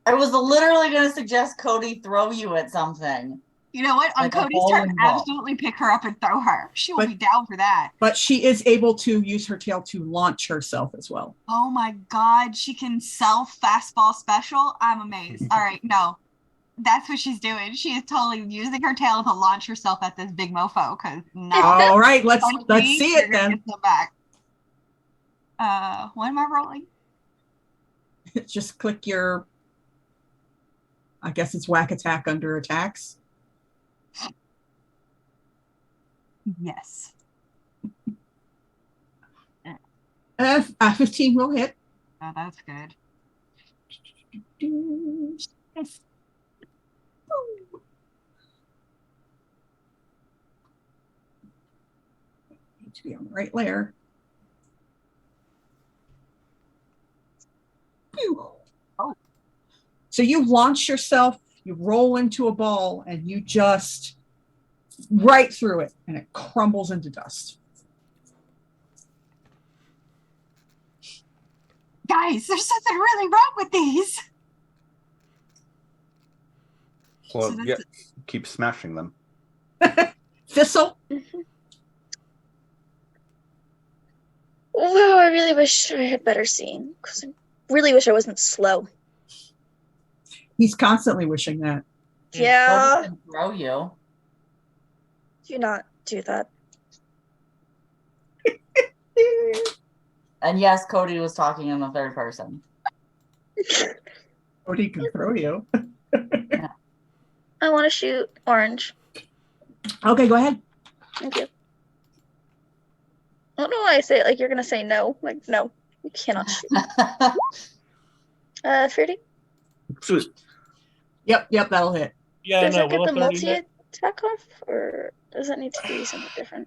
I was literally going to suggest Cody throw you at something. You know what? On Like a Cody's turn, bowling ball. absolutely pick her up and throw her. She will But- be down for that. But she is able to use her tail to launch herself as well. Oh my God, she can self fastball special. I'm amazed. All right, no, that's what she's doing. She is totally using her tail to launch herself at this big mofo. Because no, All right, let's Don't see you're it gonna then. get some back. What am I rolling? Just click your, I guess it's whack attack under attacks. Yes. 15 will hit. Oh, that's good. Need to be on the right layer. Oh. So you launch yourself, you roll into a ball, and you just right through it, and it crumbles into dust. Guys, there's something really wrong with these. Well, So yeah, keep smashing them. Thistle, Oh, I really wish I had better seeing, because I really wish I wasn't slow. he's constantly wishing that. Yeah. Cody can throw you. Do not do that. And yes, Cody was talking in the third person. Or he can throw you. I want to shoot orange. Okay, go ahead. Thank you. I don't know why I say it like you're gonna say no. Like, no, you cannot shoot. 30? Sweet. Yep, that'll hit. Yeah, Does no, it get will the 30 multi hit? attack off, or does it need to be something different?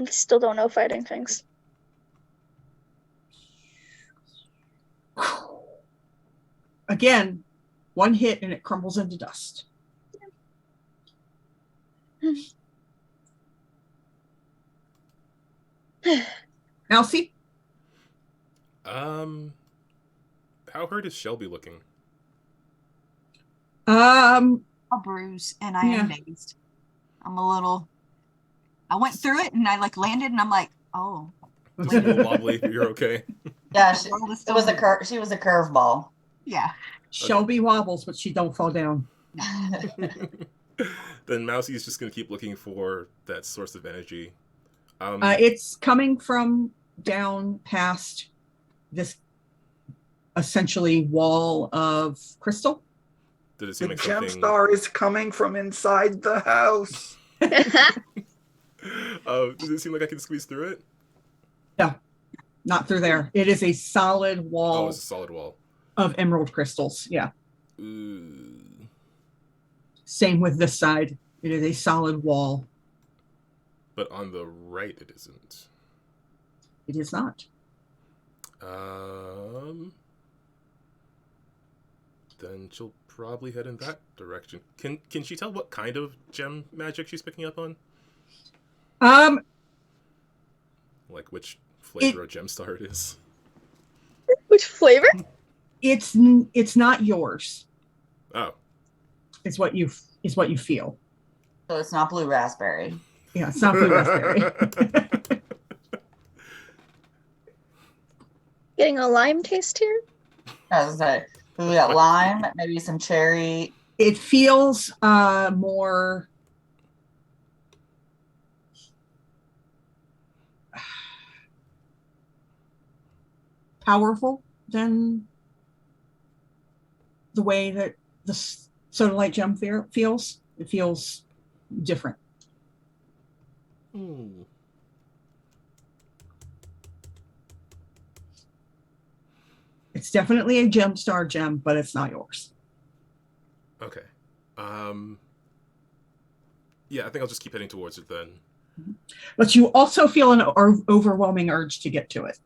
I still don't know fighting things. Again, one hit and it crumbles into dust. Elsie? How hurt is Shelby looking? A bruise, and I am Yeah. dazed. I'm a little. I went through it, and I like landed, and I'm like, oh. Just a little wobbly, but you're okay. Yeah, The world is it still was a moving. she was a curveball. Yeah. Shelby wobbles, but she don't fall down. Then Mousie's just gonna keep looking for that source of energy. It's coming from down past this essentially wall of crystal. Did it seem The like something? GemStar is coming from inside the house. Does it seem like I can squeeze through it? No, not through there. It is a solid Oh, wall it's a solid wall. of emerald crystals. Yeah. Ooh. Same with this side. It is a solid wall. But on the right, it isn't. It is not. Then she'll probably head in that direction. Can she tell what kind of gem magic she's picking up on? Like which flavor of GemStar it is? Which flavor? It's not yours. Oh. It's what you feel. So it's not blue raspberry. Yeah, it's not blue raspberry. Getting a lime taste here? I was gonna say, we got lime, maybe some cherry. It feels more powerful than the way that the sodalite gem feels. It feels different. It's definitely a GemStar gem, but it's not yours. Okay. Yeah, I think I'll just keep heading towards it then. But you also feel an overwhelming urge to get to it.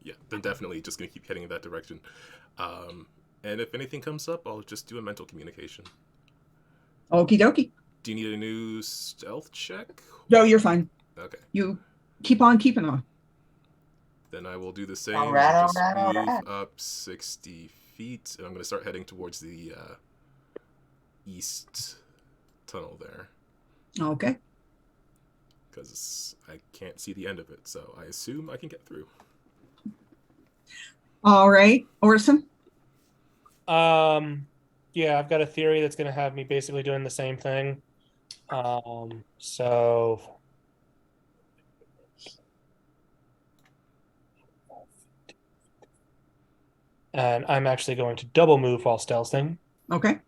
Yeah, then definitely just gonna keep heading in that direction. And if anything comes up, I'll just do a mental communication. Okie dokie. Do you need a new stealth check? No, you're fine. Okay. You keep on keeping on. Then I will do the same. All right, I'll just all move right. up 60 feet, and I'm going to start heading towards the east tunnel there. Okay. Because I can't see the end of it, so I assume I can get through. All right. Orson? Yeah, I've got a theory that's going to have me basically doing the same thing. So And I'm actually going to double move while stealthing. Okay.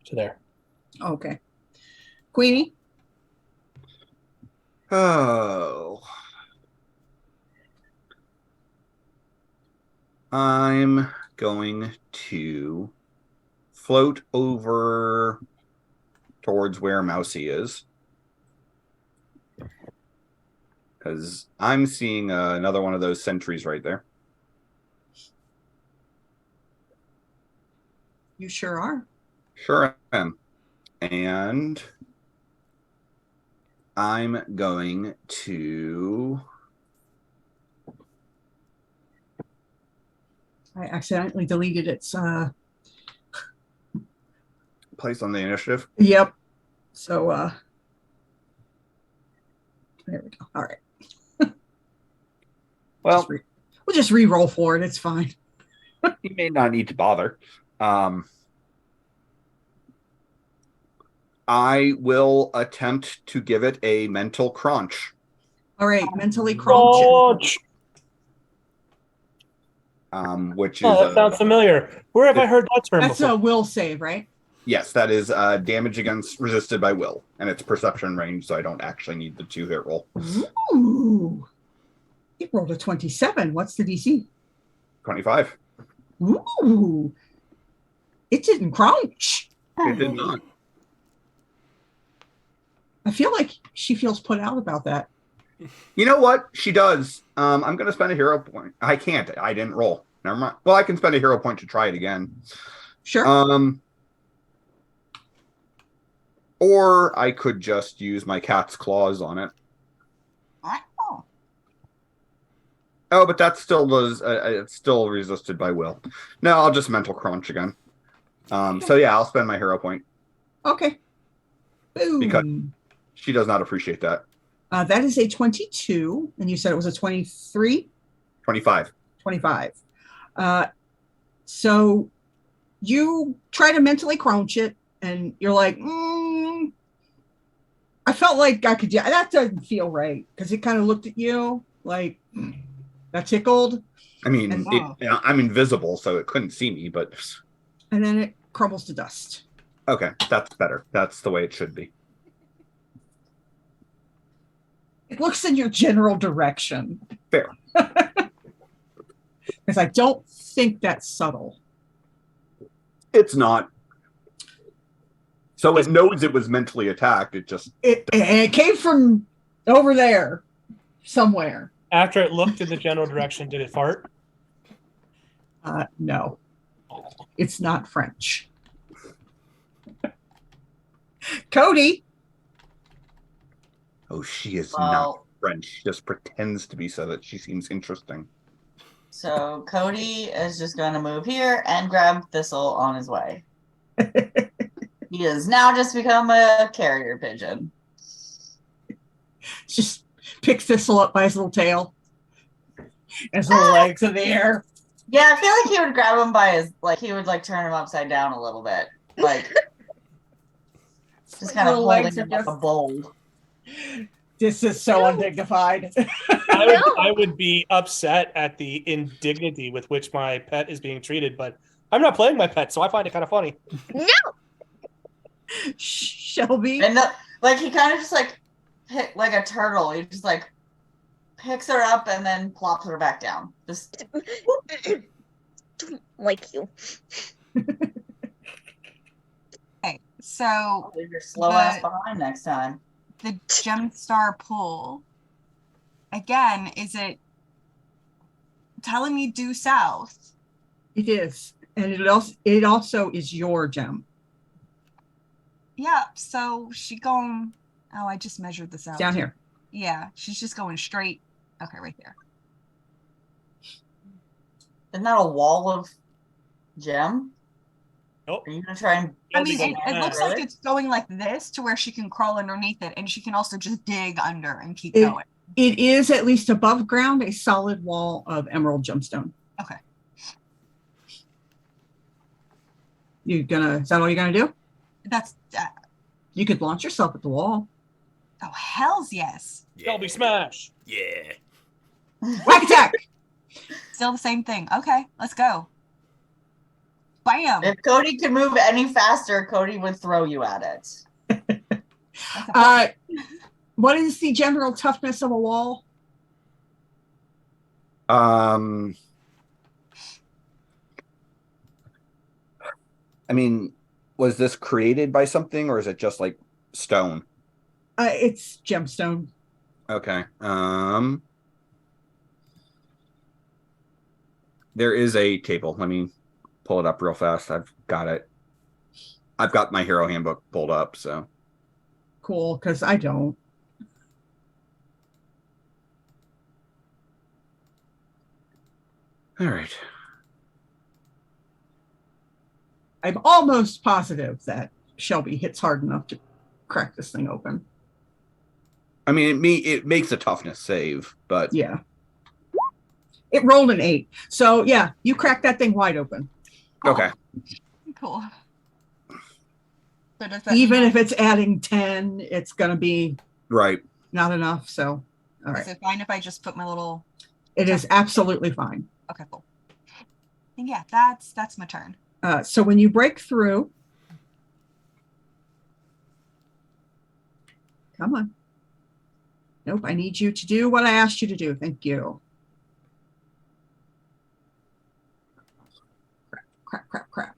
So there. Okay. Queenie? Oh. I'm going to float over towards where Mousy is. Because I'm seeing another one of those sentries right there. You sure are. Sure am. And I'm going to... I accidentally deleted its place on the initiative. Yep. So there we go. All right. Well, we'll just re-roll for it. It's fine. You may not need to bother. I will attempt to give it a mental crunch. All right, mentally crunch. Which Oh, is that sounds familiar. Where have I heard that term That's before? a will save, right? Yes, that is damage against resisted by will, and it's perception range, so I don't actually need the 2-hit roll. Ooh. It rolled a 27. What's the DC? 25. Ooh. It didn't crunch. It did not. I feel like she feels put out about that. You know what? She does. I'm going to spend a hero point. I can't. I didn't roll. Never mind. Well, I can spend a hero point to try it again. Sure. Or I could just use my cat's claws on it. Oh, but that still does. It's still resisted by will. No, I'll just mental crunch again. So yeah, I'll spend my hero point. Okay. Boom. Because she does not appreciate that. That is a 22, and you said it was a 23? 25. 25. So you try to mentally crunch it, and you're like, I felt like I could, that doesn't feel right, because it kind of looked at you like, that tickled. I mean, I'm invisible, so it couldn't see me, but... And then it crumbles to dust. Okay, that's better. That's the way it should be. It looks in your general direction. Fair. Because I don't think that's subtle. It's not. So it knows it was mentally attacked. It just... It came from over there somewhere. After it looked in the general direction, did it fart? No. It's not French. Cody. Oh, she is not French. She just pretends to be so that she seems interesting. So Cody is just going to move here and grab Thistle on his way. He has now just become a carrier pigeon. Just pick Thistle up by his little tail. And his little legs in the air. Yeah, I feel like he would grab him by his, like, he would, like, turn him upside down a little bit. Like, just kind of holding him like a bowl. This is so undignified. I would be upset at the indignity with which my pet is being treated, but I'm not playing my pet, so I find it kind of funny. No! Shelby? And like, he kind of just, like a turtle. He just, like, picks her up and then plops her back down. Just don't like you. Okay, so leave your slow ass behind next time. The GemStar pool. Again, is it telling me due south? It is. And it also is your gem. Yeah, so she going... Oh, I just measured this out. Down here. Yeah, she's just going straight. Okay, right there. Isn't that a wall of gem? Nope. Are you gonna try and... I mean, it looks like it's going like this to where she can crawl underneath it, and she can also just dig under and keep going. It is, at least above ground, a solid wall of emerald gemstone. Okay. Is that all you're gonna do? That's You could launch yourself at the wall. Oh, hells yes. Shelby smash. Yeah. Whack attack! Still the same thing. Okay, let's go. Bam. If Cody could move any faster, Cody would throw you at it. That's a What is the general toughness of a wall? I mean, was this created by something, or is it just like stone? It's gemstone. Okay. There is a table. Let me pull it up real fast. I've got it. I've got my hero handbook pulled up, so. Cool, because I don't. All right. I'm almost positive that Shelby hits hard enough to crack this thing open. I mean, it makes a toughness save, but Yeah. It rolled an 8. So, yeah, you crack that thing wide open. okay. cool. So does that Even mean- if it's adding 10, it's going to be Right. not enough. So, all Is right. it fine if I just put my little? It is absolutely fine. Okay, cool. And yeah, that's my turn. So when you break through, come on. Nope, I need you to do what I asked you to do. Thank you. Crap.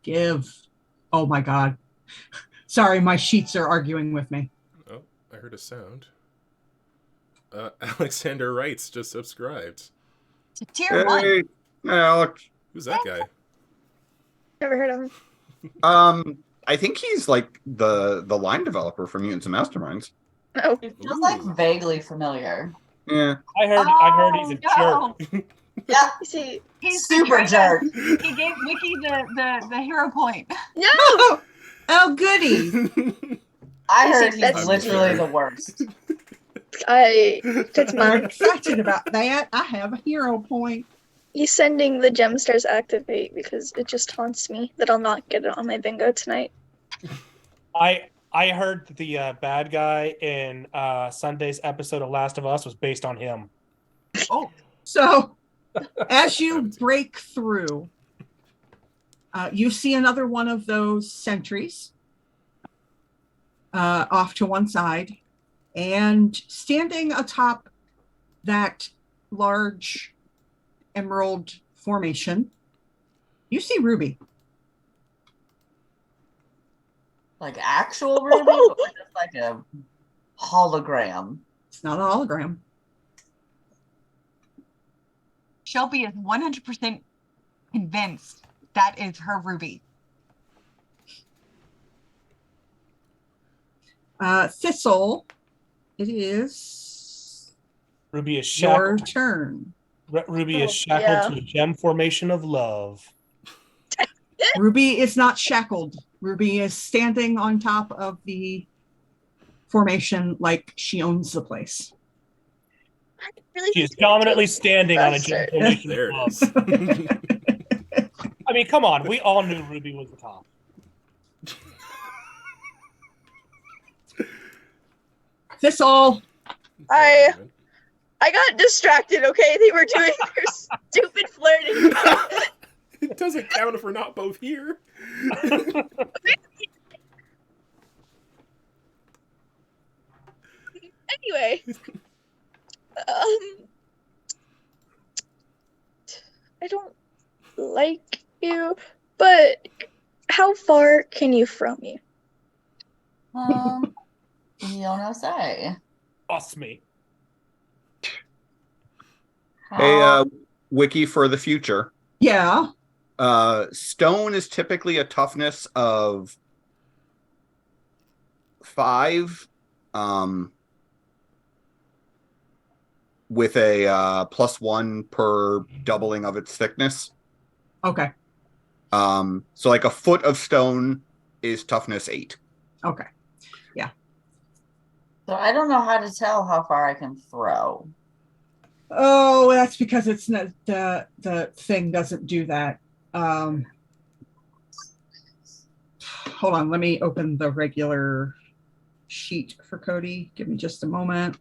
Give. Oh my God. Sorry, my sheets are arguing with me. Oh, I heard a sound. Alexander Wrights just subscribed. To tier 1. Hey, Alex. Who's that guy? Never heard of him. I think he's like the line developer for Mutants and Masterminds. Oh, It feels like vaguely familiar. Yeah. I heard he's a no. jerk. Yeah, see, He's super betrayed jerk. us. He gave Wiki the hero point. no. Oh, goody. I heard That's- he's literally the worst. That's I'm mine. excited about that. I have a hero point. He's sending the GemStars activate because it just taunts me that I'll not get it on my bingo tonight. I heard that the bad guy in Sunday's episode of Last of Us was based on him. Oh, So as you break through, you see another one of those sentries off to one side, and standing atop that large emerald formation, you see Ruby. Like actual Ruby, or just like a hologram. It's not a hologram. Shelby is 100% convinced that is her Ruby. Thistle, it is Ruby is your shackled. turn. Ruby is Oh, shackled yeah. to a gem formation of love. Ruby is not shackled. Ruby is standing on top of the formation like she owns the place. I really She is think you're dominantly just standing on a gem bastard. formation There of it love. is. I mean, come on. We all knew Ruby was the top. Thistle, I got distracted, okay? They were doing their stupid flirting. It doesn't count if we're not both here. Anyway. I don't like you, but how far can you throw me? You don't say. Trust me. Hey, Wiki for the future. yeah. Stone is typically a toughness of 5, with a +1 per doubling of its thickness. Okay. So like a foot of stone is toughness 8. Okay. So I don't know how to tell how far I can throw. Oh, that's because it's not the thing doesn't do that. hold on. Let me open the regular sheet for Cody. Give me just a moment.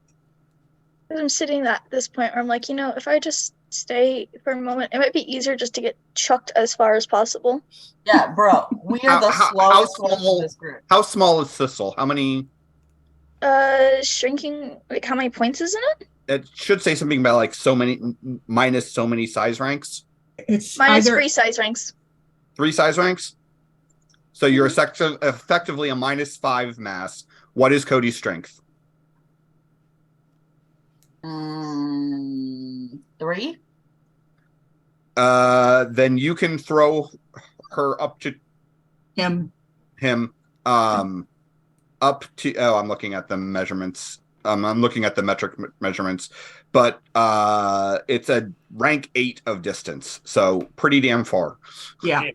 I'm sitting at this point where I'm like, if I just stay for a moment, it might be easier just to get chucked as far as possible. Yeah, bro. We are the slowest ones in this group. How small is Thistle? How many? Shrinking. Like, how many points is in it? It should say something about like so many minus so many size ranks. It's minus either 3 size ranks. 3 size ranks. So you're effectively a -5 mass. What is Cody's strength? 3. Then you can throw her up to him. Up to. Oh, I'm looking at the measurements. I'm looking at the metric measurements, but it's a rank 8 of distance, so pretty damn far. Yeah.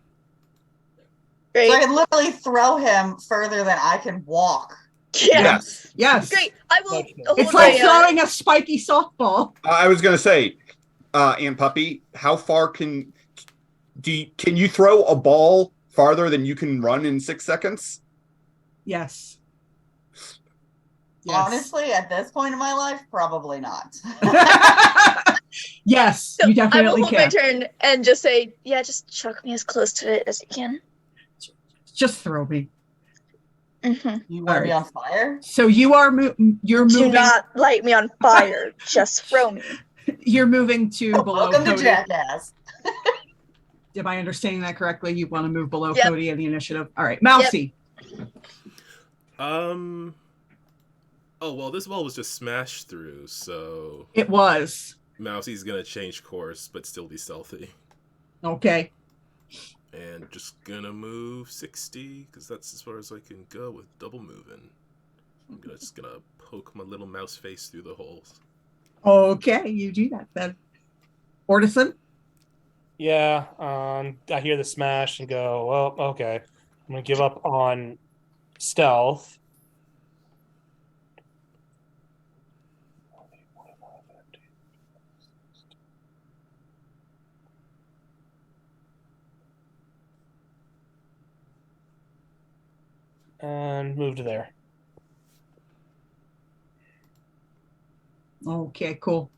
Great. So I can literally throw him further than I can walk. Yeah. Yes. Great. I will. It's like throwing a spiky softball. I was gonna say, Aunt Puppy, how far can you throw a ball farther than you can run in 6 seconds? Yes. Honestly, at this point in my life, probably not. Yes, So you definitely I will hold can. my turn and just say, yeah, just chuck me as close to it as you can. Just throw me. Mm-hmm. You want to be on fire? So you are you're Do moving. not light me on fire. Just throw me. You're moving to below Welcome to Cody. Jackass. Am I understanding that correctly? You want to move below Yep. Cody in the initiative? All right, Mousy. Oh, well, this ball was just smashed through, so It was. Mousy's gonna change course, but still be stealthy. Okay. And just gonna move 60, because that's as far as I can go with double moving. I'm just gonna poke my little mouse face through the holes. Okay, you do that then. Ortison? Yeah, I hear the smash and go, well, okay. I'm going to give up on stealth. And move to there. Okay, cool.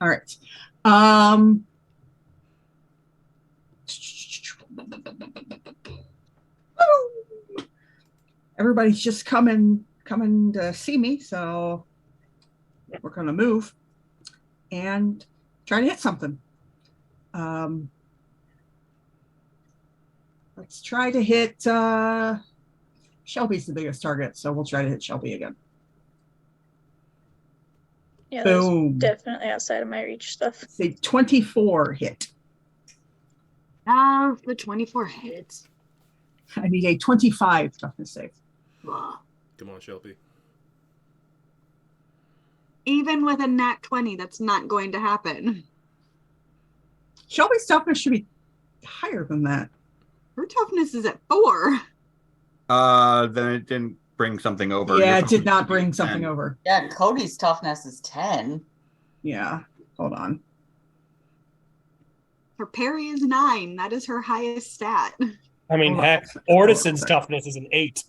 All right. Everybody's just coming to see me, so we're gonna move and try to hit something. Let's try to hit Shelby's the biggest target, so we'll try to hit Shelby again. Yeah, Boom. that's definitely outside of my reach stuff. Say 24 hit. The 24 hits. I need a 25 toughness save. Come on, Shelby. Even with a nat 20, that's not going to happen. Shelby's toughness should be higher than that. Her toughness is at 4. Then it didn't bring something over. Yeah, it did not bring something over. Yeah, Cody's toughness is 10. Yeah, hold on. Her parry is 9. That is her highest stat. I mean, heck, Ortison's toughness is an 8.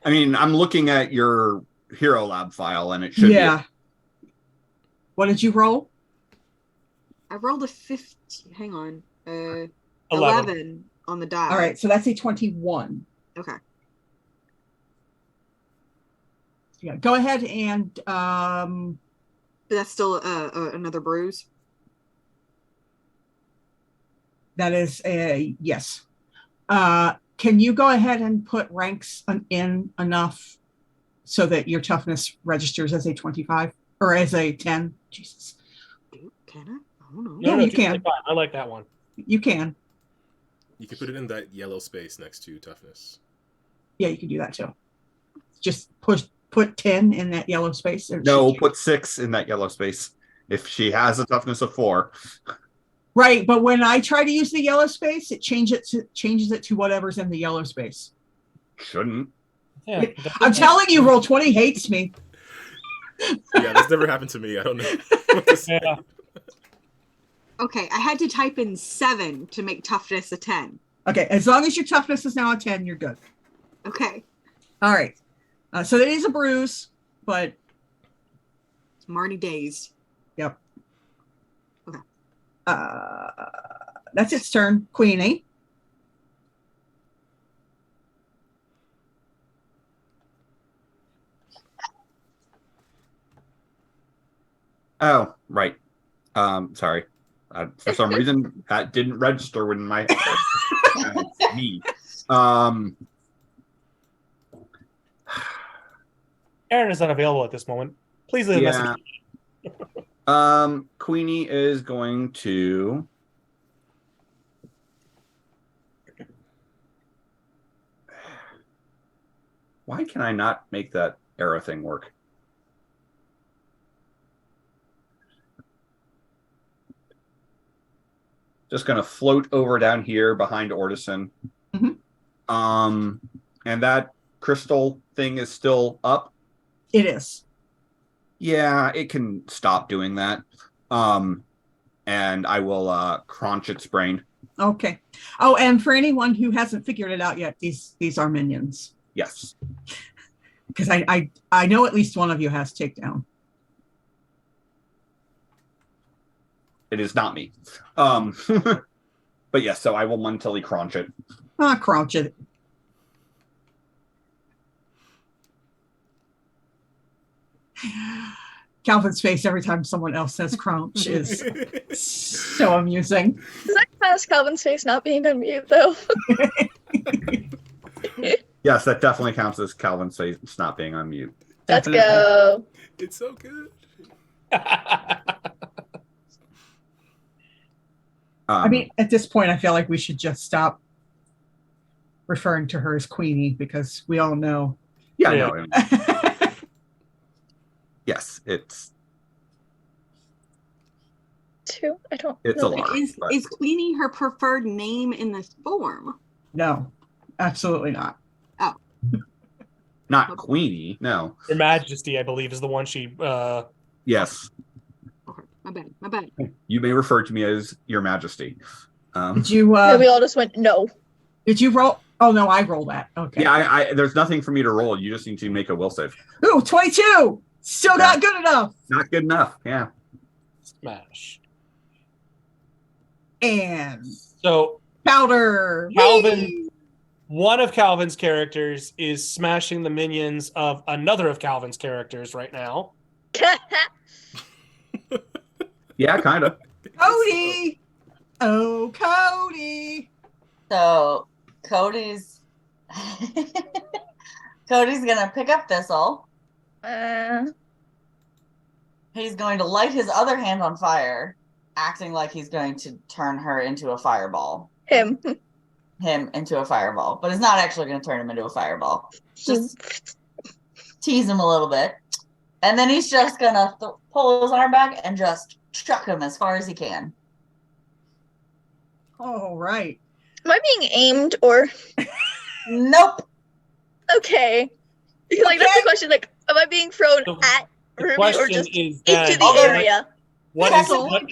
I mean, I'm looking at your Hero Lab file, and it should Yeah. What did you roll? I rolled a 50. Hang on. 11 on the die. All right, so that's a 21. Okay. Yeah, go ahead and That's still another bruise. that is a yes. Can you go ahead and put ranks in enough so that your toughness registers as a 25 or as a 10? Jesus. Can I? I don't know. Yeah, you can. 225. I like that one. You can. You can put it in that yellow space next to toughness. Yeah, you can do that too. Just put 10 in that yellow space. No, put 6 in that yellow space. If she has a toughness of 4. Right, but when I try to use the yellow space, it changes it to whatever's in the yellow space. Shouldn't. Yeah, I'm telling you, Roll20 hates me. Yeah, that's never happened to me. I don't know what to say. Yeah. Okay, I had to type in 7 to make toughness a 10. Okay, as long as your toughness is now a 10, you're good. Okay, All right. So it is a bruise, but I'm already dazed. yep. Okay. That's its turn. Queenie. Oh, right. Sorry. For some reason, that didn't register in my head. That's me. Aaron is unavailable at this moment. Please leave a Yeah. message. Queenie is going to. Why can I not make that arrow thing work? Just gonna float over down here behind Ordison. Mhm. And that crystal thing is still up. It is. Yeah, it can stop doing that. And I will crunch its brain. Okay. Oh, and for anyone who hasn't figured it out yet, these are minions. Yes. Because I know at least one of you has takedown. It is not me. But yes, so I will mentally crunch it. Crouch it. Calvin's face every time someone else says crouch is so amusing. Does that count as Calvin's face not being on mute, though? Yes, that definitely counts as Calvin's face not being on mute. Let's Definitely. go. It's so good. I mean, at this point, I feel like we should just stop referring to her as Queenie because we all know. Yeah, Yeah. no. Yes, it's 2? I don't It's know. a lark. but- Is Queenie her preferred name in this form? No, absolutely not. Not Queenie, no. Your Majesty, I believe, is the one she. Yes, Okay, my bad. you may refer to me as Your Majesty. Did you? And we all just went, no. Did you roll? Oh no, I rolled that. Okay. Yeah, I there's nothing for me to roll. You just need to make a will save. Ooh, 22. Still not good enough. Not good enough. Yeah. Smash. And So powder. Calvin- Whee! one of Calvin's characters is smashing the minions of another of Calvin's characters right now. Yeah, kind of. Cody. Oh, Cody. So Cody's gonna pick up Thistle. He's going to light his other hand on fire, acting like he's going to turn her into a fireball. Him Into a fireball, but it's not actually going to turn him into a fireball. Just tease him a little bit, and then he's just gonna pull his arm back and just chuck him as far as he can. All right. Am I being aimed or Nope. okay? Because like that's the question. Like, am I being thrown So at The Ruby or question just is into then, the area?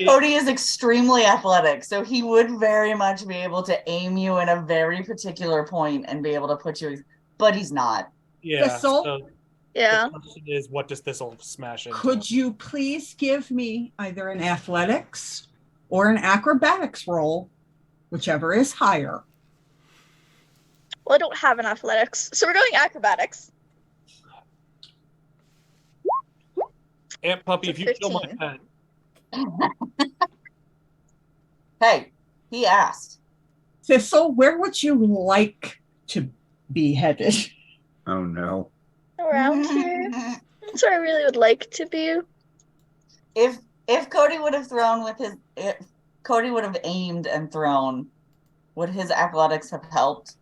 Cody is extremely athletic, so he would very much be able to aim you in a very particular point and be able to put you. But he's not. Yeah. Thistle? So Yeah. the question is, what does Thistle smash into? Could you please give me either an athletics or an acrobatics roll, whichever is higher? Well, I don't have an athletics, so we're going acrobatics. Aunt Puppy, if It's a you kill my 15. pet. Hey, he asked. Thistle, where would you like to be headed? Oh no. Around here. That's where I really would like to be. If Cody would have thrown with his, if Cody would have aimed and thrown, would his athletics have helped?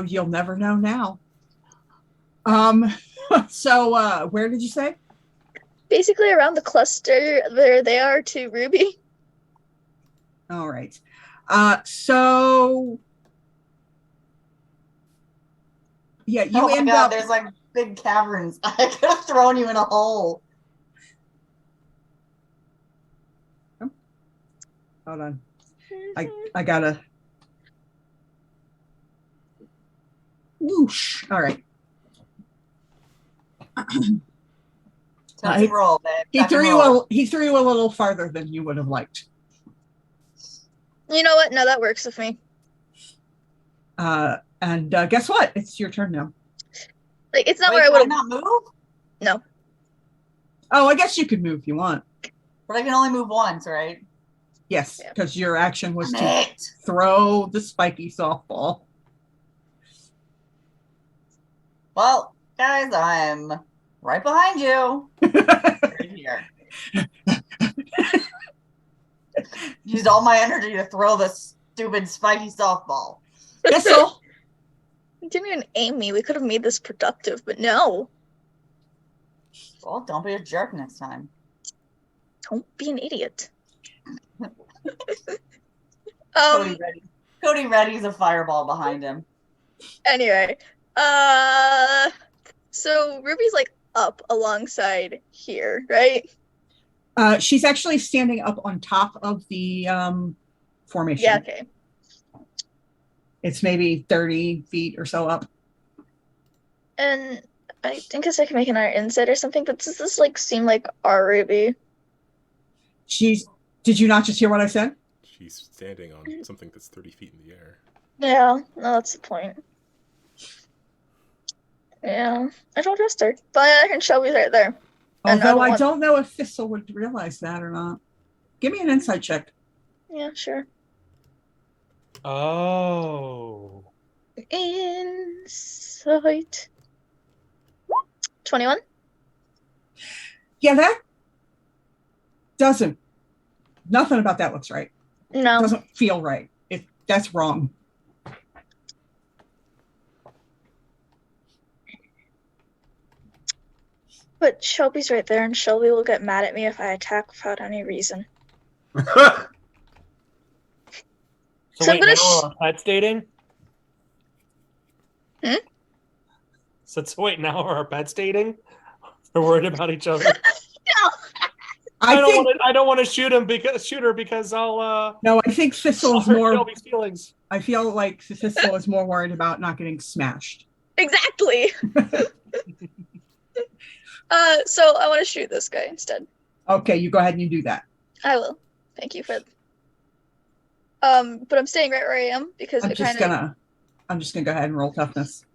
You'll never know now. So where did you say? Basically around the cluster where they are to Ruby. All right. So yeah, you Oh my end god, up. there's like big caverns. I could have thrown you in a hole. Hold on. I gotta. Whoosh. All right. Tuck and roll, babe. He Tuck and threw roll. you a little farther than you would have liked. You know what? No, that works with me. And guess what? It's your turn now. Like, it's not Wait, where I can I would not move? No. Oh, I guess you could move if you want. But I can only move once, right? Yes, Yeah. because your action was Damn to it. throw the spiky softball. Well, guys, I'm right behind you. Right here. Used all my energy to throw this stupid spiky softball. Thistle. You didn't even aim me. We could have made this productive, but no. Well, don't be a jerk next time. Don't be an idiot. Cody readies a fireball behind him. Anyway, so Ruby's like up alongside here, right? She's actually standing up on top of the formation. Yeah, okay. It's maybe 30 feet or so up. And I think I can make an art insight or something, but does this like seem like our Ruby? Did you not just hear what I said? She's standing on something that's 30 feet in the air. Yeah, no, that's the point. Yeah, I don't trust her. But on the other hand, Shelby's right there. And Although I don't know if Thistle would realize that or not. Give me an insight check. Yeah, sure. Oh. Insight. 21? Yeah, that doesn't. Nothing about that looks right. No. It doesn't feel right. That's wrong. But Shelby's right there, and Shelby will get mad at me if I attack without any reason. So So wait, I'm now gonna are our pets dating? Hmm? So wait, now are our pets dating? They're worried about each other. No! I don't want to shoot her because I'll No, I think Thistle is hurt more. Shelby's feelings. I feel like Thistle is more worried about not getting smashed. Exactly! So I want to shoot this guy instead. Okay, you go ahead and you do that. I will. Thank you for. But I'm staying right where I am because I'm it just kind of. gonna go ahead and roll toughness.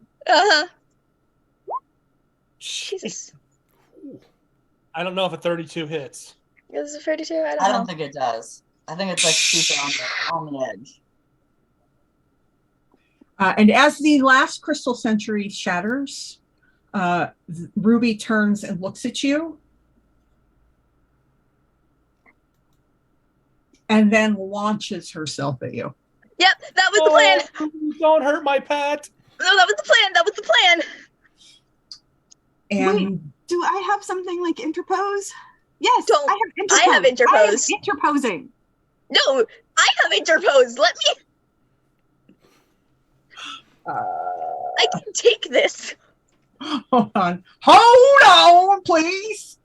Jesus. I don't know if a 32 hits. Is it 32? I I don't don't know. think it does. I think it's like super on the edge. And as the last crystal century shatters, Ruby turns and looks at you, and then launches herself at you. Yep, that was the plan. Don't hurt my pet. No, that was the plan. That was the plan. And Wait, do I have something like interpose? Yes, Don't. I have interpose. I have interpose. I am interposing. No, I have interposed. Let me. I can take this. hold on, please.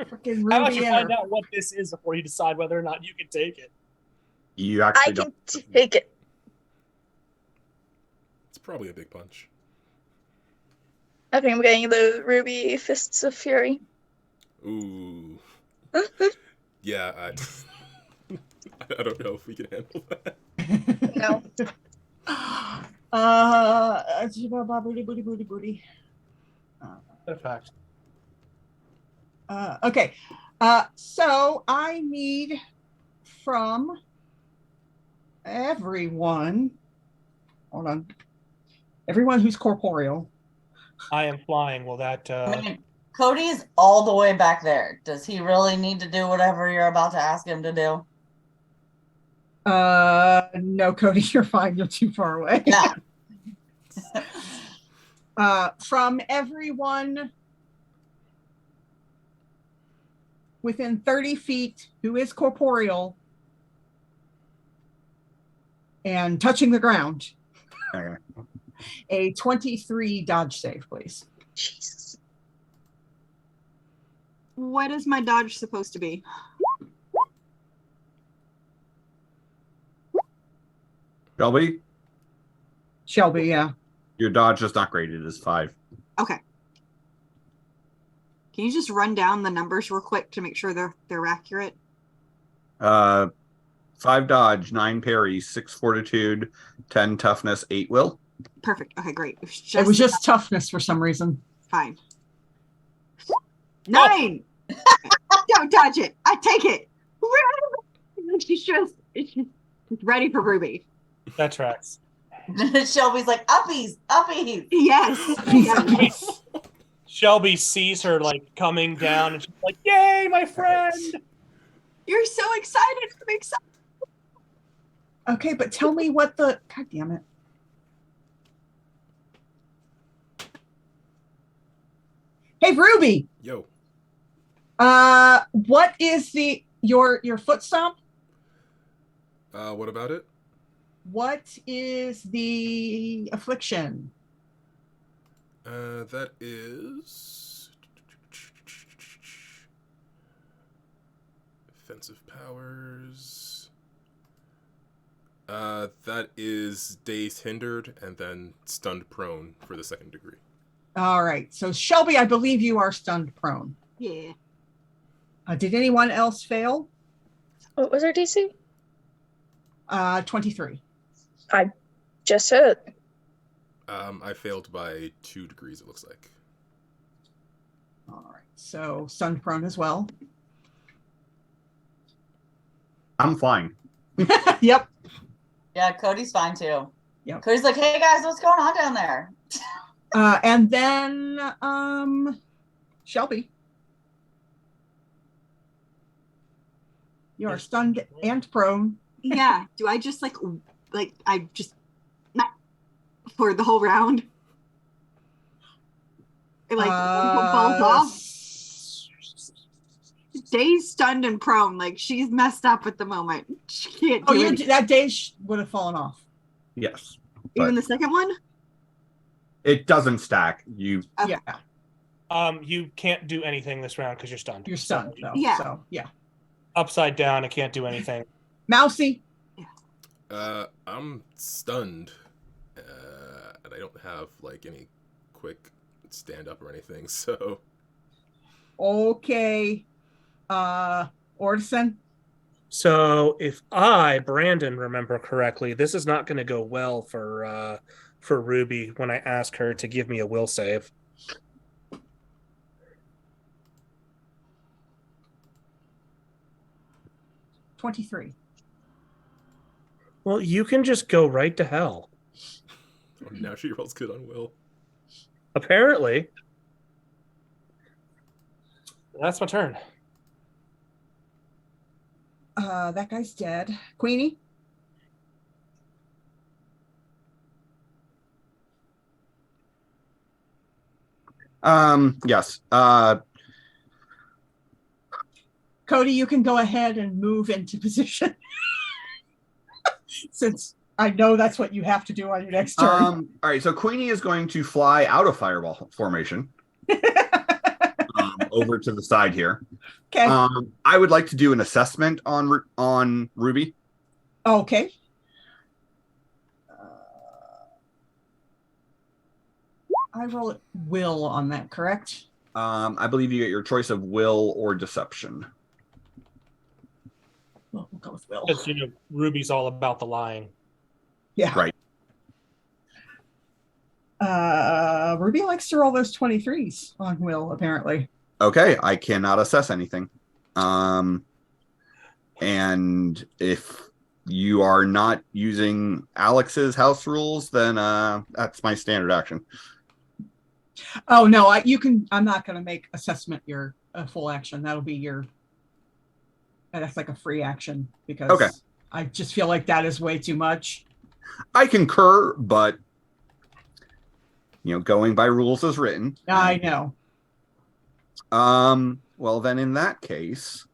Freaking How about Ruby you and find her. out what this is before you decide whether or not you can take it? You I actually can don't. take it. It's probably a big punch. Okay, I'm getting the Ruby Fists of Fury. Ooh. Yeah, I don't know if we can handle that. No. Booty. In fact. Okay. So I need from everyone. Hold on. Everyone who's corporeal. I am flying. Will that I mean, Cody's all the way back there. Does he really need to do whatever you're about to ask him to do? No, Cody, you're fine. You're too far away. Yeah. From everyone within 30 feet who is corporeal and touching the ground, Okay. a 23 dodge save, please. Jesus. What is my dodge supposed to be? Shelby, yeah. your dodge is not graded as 5. Okay. Can you just run down the numbers real quick to make sure they're accurate? 5 dodge, 9 parry, 6 fortitude, 10 toughness, 8 will. Perfect. Okay, great. It was just toughness for some reason. fine. 9. Don't touch it. I take it. She's just ready for Ruby. That tracks. Shelby's like, uppies, uppies. Yes. Shelby sees her like coming down and she's like, yay, my friend. You're so excited. I'm excited. Okay, but tell me what the... God damn it. Hey, Ruby. Yo. What is your foot stomp? What about it? What is the affliction? That is offensive powers. That is dazed, hindered, and then stunned prone for the 2nd degree. All right. So Shelby, I believe you are stunned prone. Yeah. Did anyone else fail? What was our DC? 23. Just hit. I failed by 2 degrees, it looks like. All right. So stunned prone as well. I'm fine. Yep. Yeah, Cody's fine too. Yep. Cody's like, hey guys, what's going on down there? And then Shelby. You are stunned and prone. Yeah. Do I just like I just not for the whole round? It like falls off. Dazed, stunned, and prone. Like she's messed up at the moment. She can't do anything. That day would have fallen off. Yes. Even but the second one? it doesn't stack. You Okay. Yeah. You can't do anything this round because you're stunned. You're stunned, though. Yeah. So, yeah. Upside down, I can't do anything. Mousy. I'm stunned. And I don't have like any quick stand up or anything, so Okay. Orson. So if I, Brandon, remember correctly, this is not going to go well for Ruby when I ask her to give me a will save. $23. Well, you can just go right to hell. oh, now she rolls good on will. Apparently. That's my turn. That guy's dead. Queenie. yes. Cody, you can go ahead and move into position. Since I know that's what you have to do on your next turn. All right, so Queenie is going to fly out of fireball formation over to the side here. Okay. I would like to do an assessment on Ruby. Okay. I roll will on that, correct? I believe you get your choice of will or deception. Well, we'll go with will. Because, Ruby's all about the lying. Yeah. Right. Ruby likes to roll those 23s on will, apparently. Okay, I cannot assess anything. And if you are not using Alex's house rules, then that's my standard action. Oh no, I'm not going to make assessment your full action. That'll be that's like a free action because Okay. I just feel like that is way too much. I concur, but going by rules as written. I know. Well, then in that case,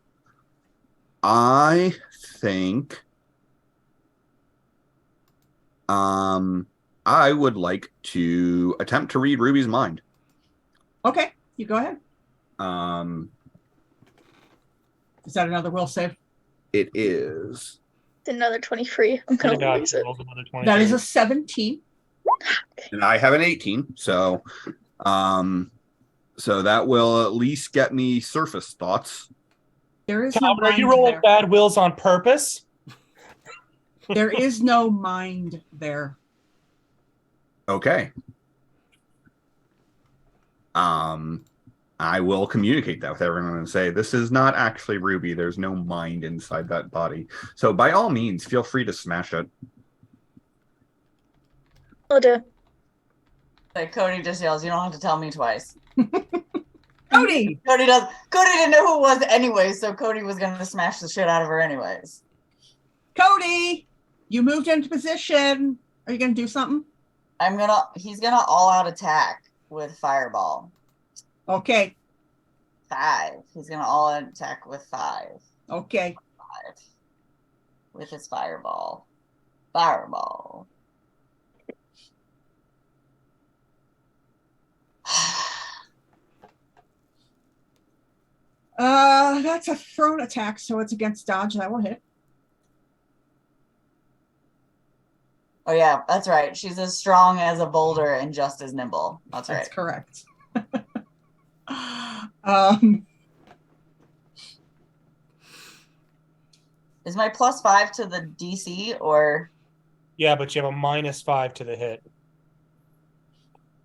I think I would like to attempt to read Ruby's mind. Okay, you go ahead. Um, Is that another will save? it is. It's another 23. I'm Swear to gonna God, lose she it. rolls another 23. That is a 17. And I have an 18, so that will at least get me surface thoughts. There is Tom, no are mind you rolling there. bad wills on purpose? There is no mind there. Okay. I will communicate that with everyone and say this is not actually Ruby. There's no mind inside that body. So by all means, feel free to smash it. I'll do. Like Cody just yells, "You don't have to tell me twice." Cody! Cody didn't know who it was anyway, so Cody was gonna smash the shit out of her anyways. Cody! You moved into position. Are you going to do something? He's gonna all out attack with Fireball. Okay. 5. He's gonna all out attack with 5. Okay. 5. With his Fireball. Fireball. That's a thrown attack, so it's against dodge. That will hit. Oh yeah, that's right. She's as strong as a boulder and just as nimble. That's right. That's correct. Is my +5 to the DC or? Yeah, but you have a -5 to the hit.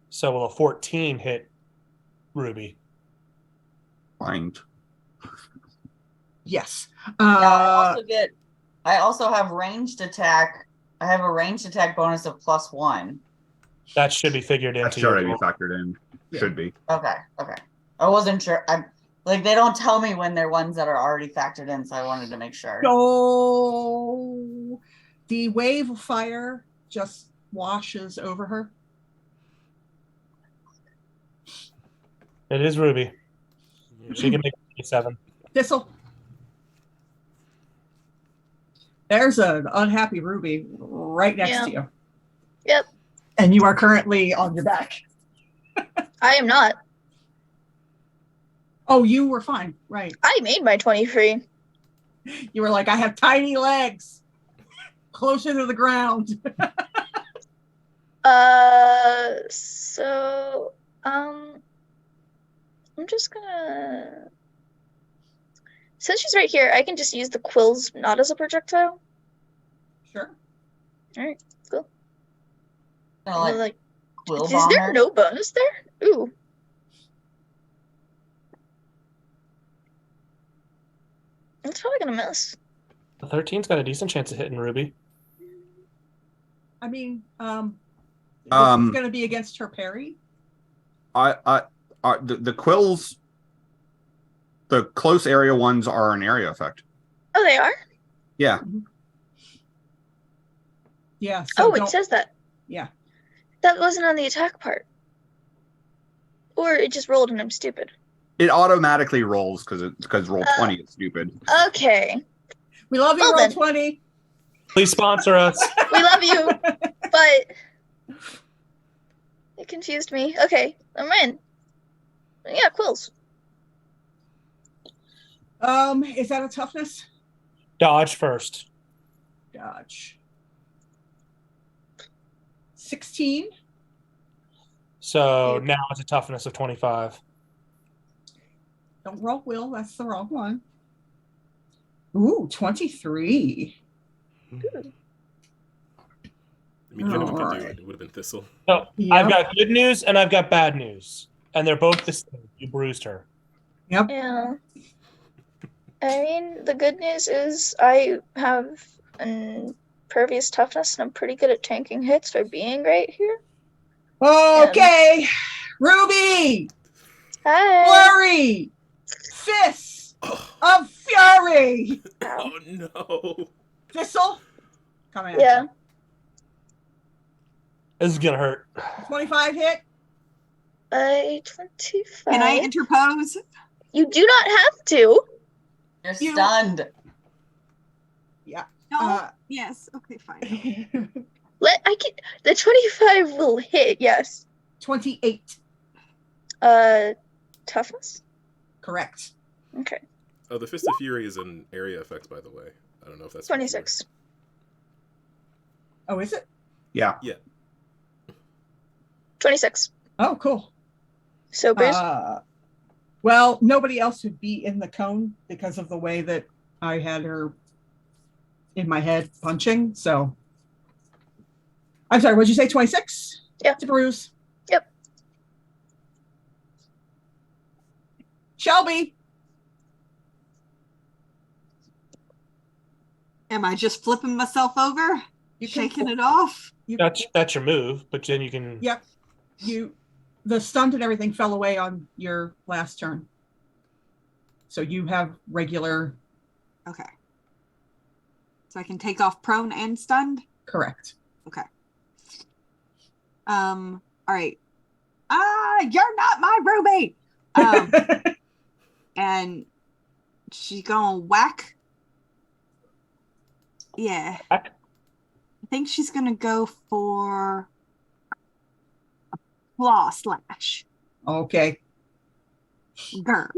So will a 14 hit Ruby? Mind. Yes. I also have ranged attack. I have a ranged attack bonus of +1. That should be figured That into should already your be factored in. Yeah. Should be. Okay. I wasn't sure. They don't tell me when they're ones that are already factored in, so I wanted to make sure. So the wave of fire just washes over her. It is Ruby. She can make 27. Thistle. There's an unhappy Ruby right next to you. Yep. And you are currently on your back. I am not. Oh, you were fine. Right. I made my 23. You were like, I have tiny legs. Closer to the ground. I'm just gonna. Since she's right here, I can just use the quills not as a projectile. Sure. All right, cool. Like quill is there bomber? no bonus there? Ooh. That's probably gonna miss. The 13's got a decent chance of hitting Ruby. I mean, it's going to be against her parry. The quills, the close area ones are an area effect. Oh, they are? Yeah. Yeah. So it says that. Yeah. That wasn't on the attack part. Or it just rolled and I'm stupid. It automatically rolls because roll 20 is stupid. Okay. We love you, Well, Roll20. Please sponsor us. We love you, but it confused me. Okay, I'm in. Yeah, quills. Is that a toughness? Dodge first. Dodge. 16. So now it's a toughness of 25. Don't roll will. That's the wrong one. Ooh, 23. I mean, if anyone could do it, it would have been Thistle. So Yep. I've got good news and I've got bad news. And they're both the same. You bruised her. Yep. Yeah. I mean, the good news is I have an impervious toughness and I'm pretty good at tanking hits for being right here. Okay. Ruby. Hi. Flurry. Fists of Fury. Oh no. Thistle. Come in. Yeah. This is going to hurt. 25 hit. 25. Can I interpose? You do not have to. You're stunned. Yeah. No. Yes. Okay. Fine. The 25 will hit, yes. 28. Toughness? Correct. Okay. Oh, the Fist of Fury is an area effect, by the way. I don't know if that's 26. Oh, is it? Yeah. Yeah. 26. Oh, cool. So, Bruce? Well, nobody else would be in the cone because of the way that I had her in my head punching. So, I'm sorry, what'd you say? 26? Yeah. To Bruce. Yep. Shelby. Am I just flipping myself over? You can- Shaking it off? That's your move, but then you can. Yep. The stunt and everything fell away on your last turn. So you have regular. Okay. So I can take off prone and stunned? Correct. Okay. All right. You're not my Ruby. And she's gonna whack. Yeah. Whack. I think she's gonna go for a claw slash. Okay. Grr.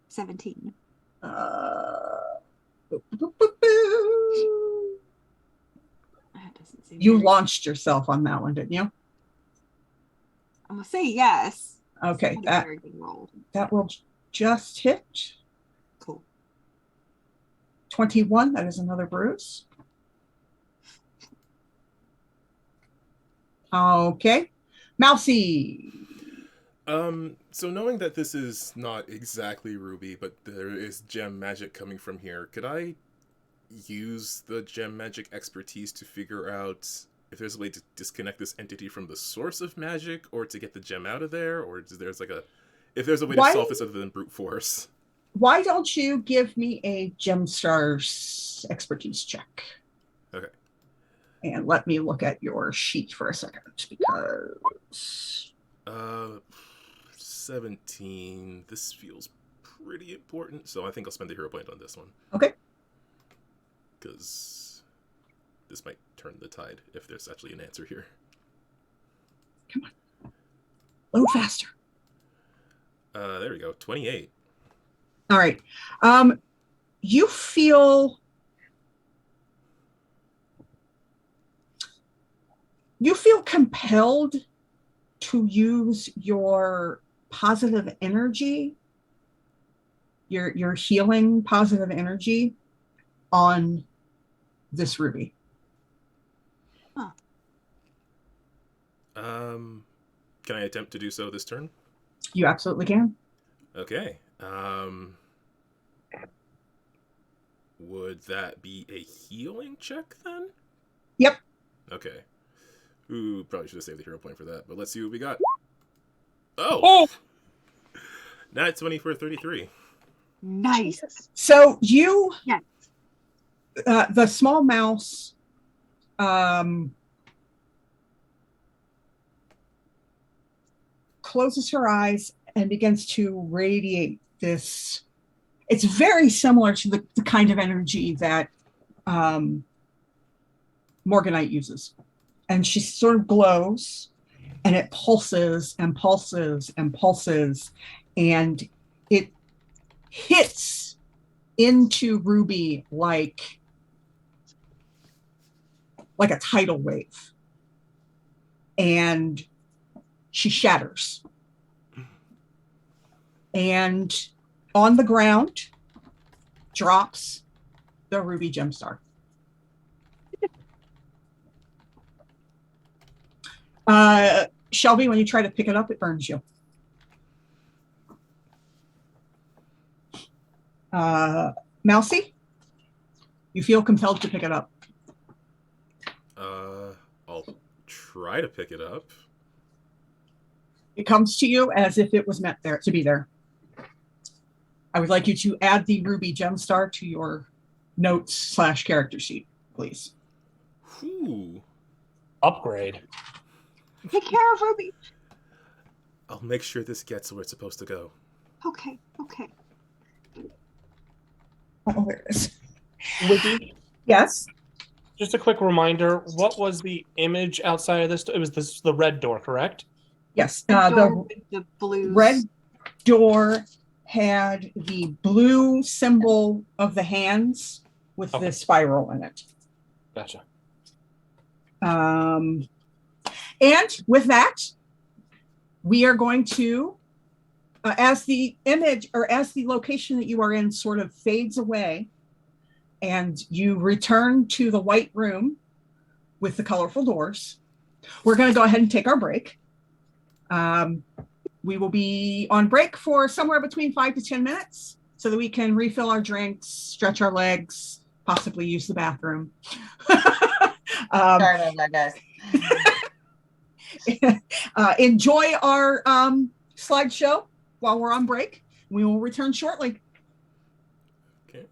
17. Boop, boop, boop, boop. That doesn't seem You very- launched yourself on that one, didn't you? I'm gonna say yes. Okay, Not a that very good roll. will just hit. Cool. 21. That is another bruise. Okay. Mousy. So knowing that this is not exactly Ruby, but there is gem magic coming from here, could I use the gem magic expertise to figure out if there's a way to disconnect this entity from the source of magic, or to get the gem out of there, or if there's a way to solve this other than brute force? Why don't you give me a GemStars expertise check? Okay. And let me look at your sheet for a second, because 17. This feels pretty important, so I think I'll spend a hero point on this one. Okay. Because this might turn the tide if there's actually an answer here. Come on. Load faster. There we go. 28. All right. You feel compelled to use your positive energy, your healing positive energy on this ruby. Huh. Can I attempt to do so this turn? You absolutely can. Okay. Would that be a healing check then? Yep. Okay. Ooh, probably should have saved the hero point for that, but let's see what we got. Oh! Oh! Nat 20 for 33. Nice. Jesus. So you, Yes. The small mouse, closes her eyes and begins to radiate this. It's very similar to the kind of energy that Morganite uses. And she sort of glows, and it pulses and pulses and pulses, and it hits into Ruby like a tidal wave. And she shatters. And on the ground drops the Ruby GemStar. Shelby, when you try to pick it up, it burns you. Mousy, you feel compelled to pick it up. I'll try to pick it up. It comes to you as if it was meant there to be there. I would like you to add the Ruby GemStar to your notes / character sheet, please. Whew. Upgrade. Take care of Ruby. I'll make sure this gets where it's supposed to go. Okay. Oh, there it is. Wiki, Yes. just a quick reminder, what was the image outside of this? It was the red door, correct? Yes, The door the with the blues. red door had the blue symbol of the hands with Okay. the spiral in it. Gotcha. And with that, we are going to, as the image or as the location that you are in sort of fades away and you return to the white room with the colorful doors, we're going to go ahead and take our break. We will be on break for somewhere between 5 to 10 minutes so that we can refill our drinks, stretch our legs, possibly use the bathroom. Sorry about that, guys. Enjoy our slideshow while we're on break. We will return shortly. Okay.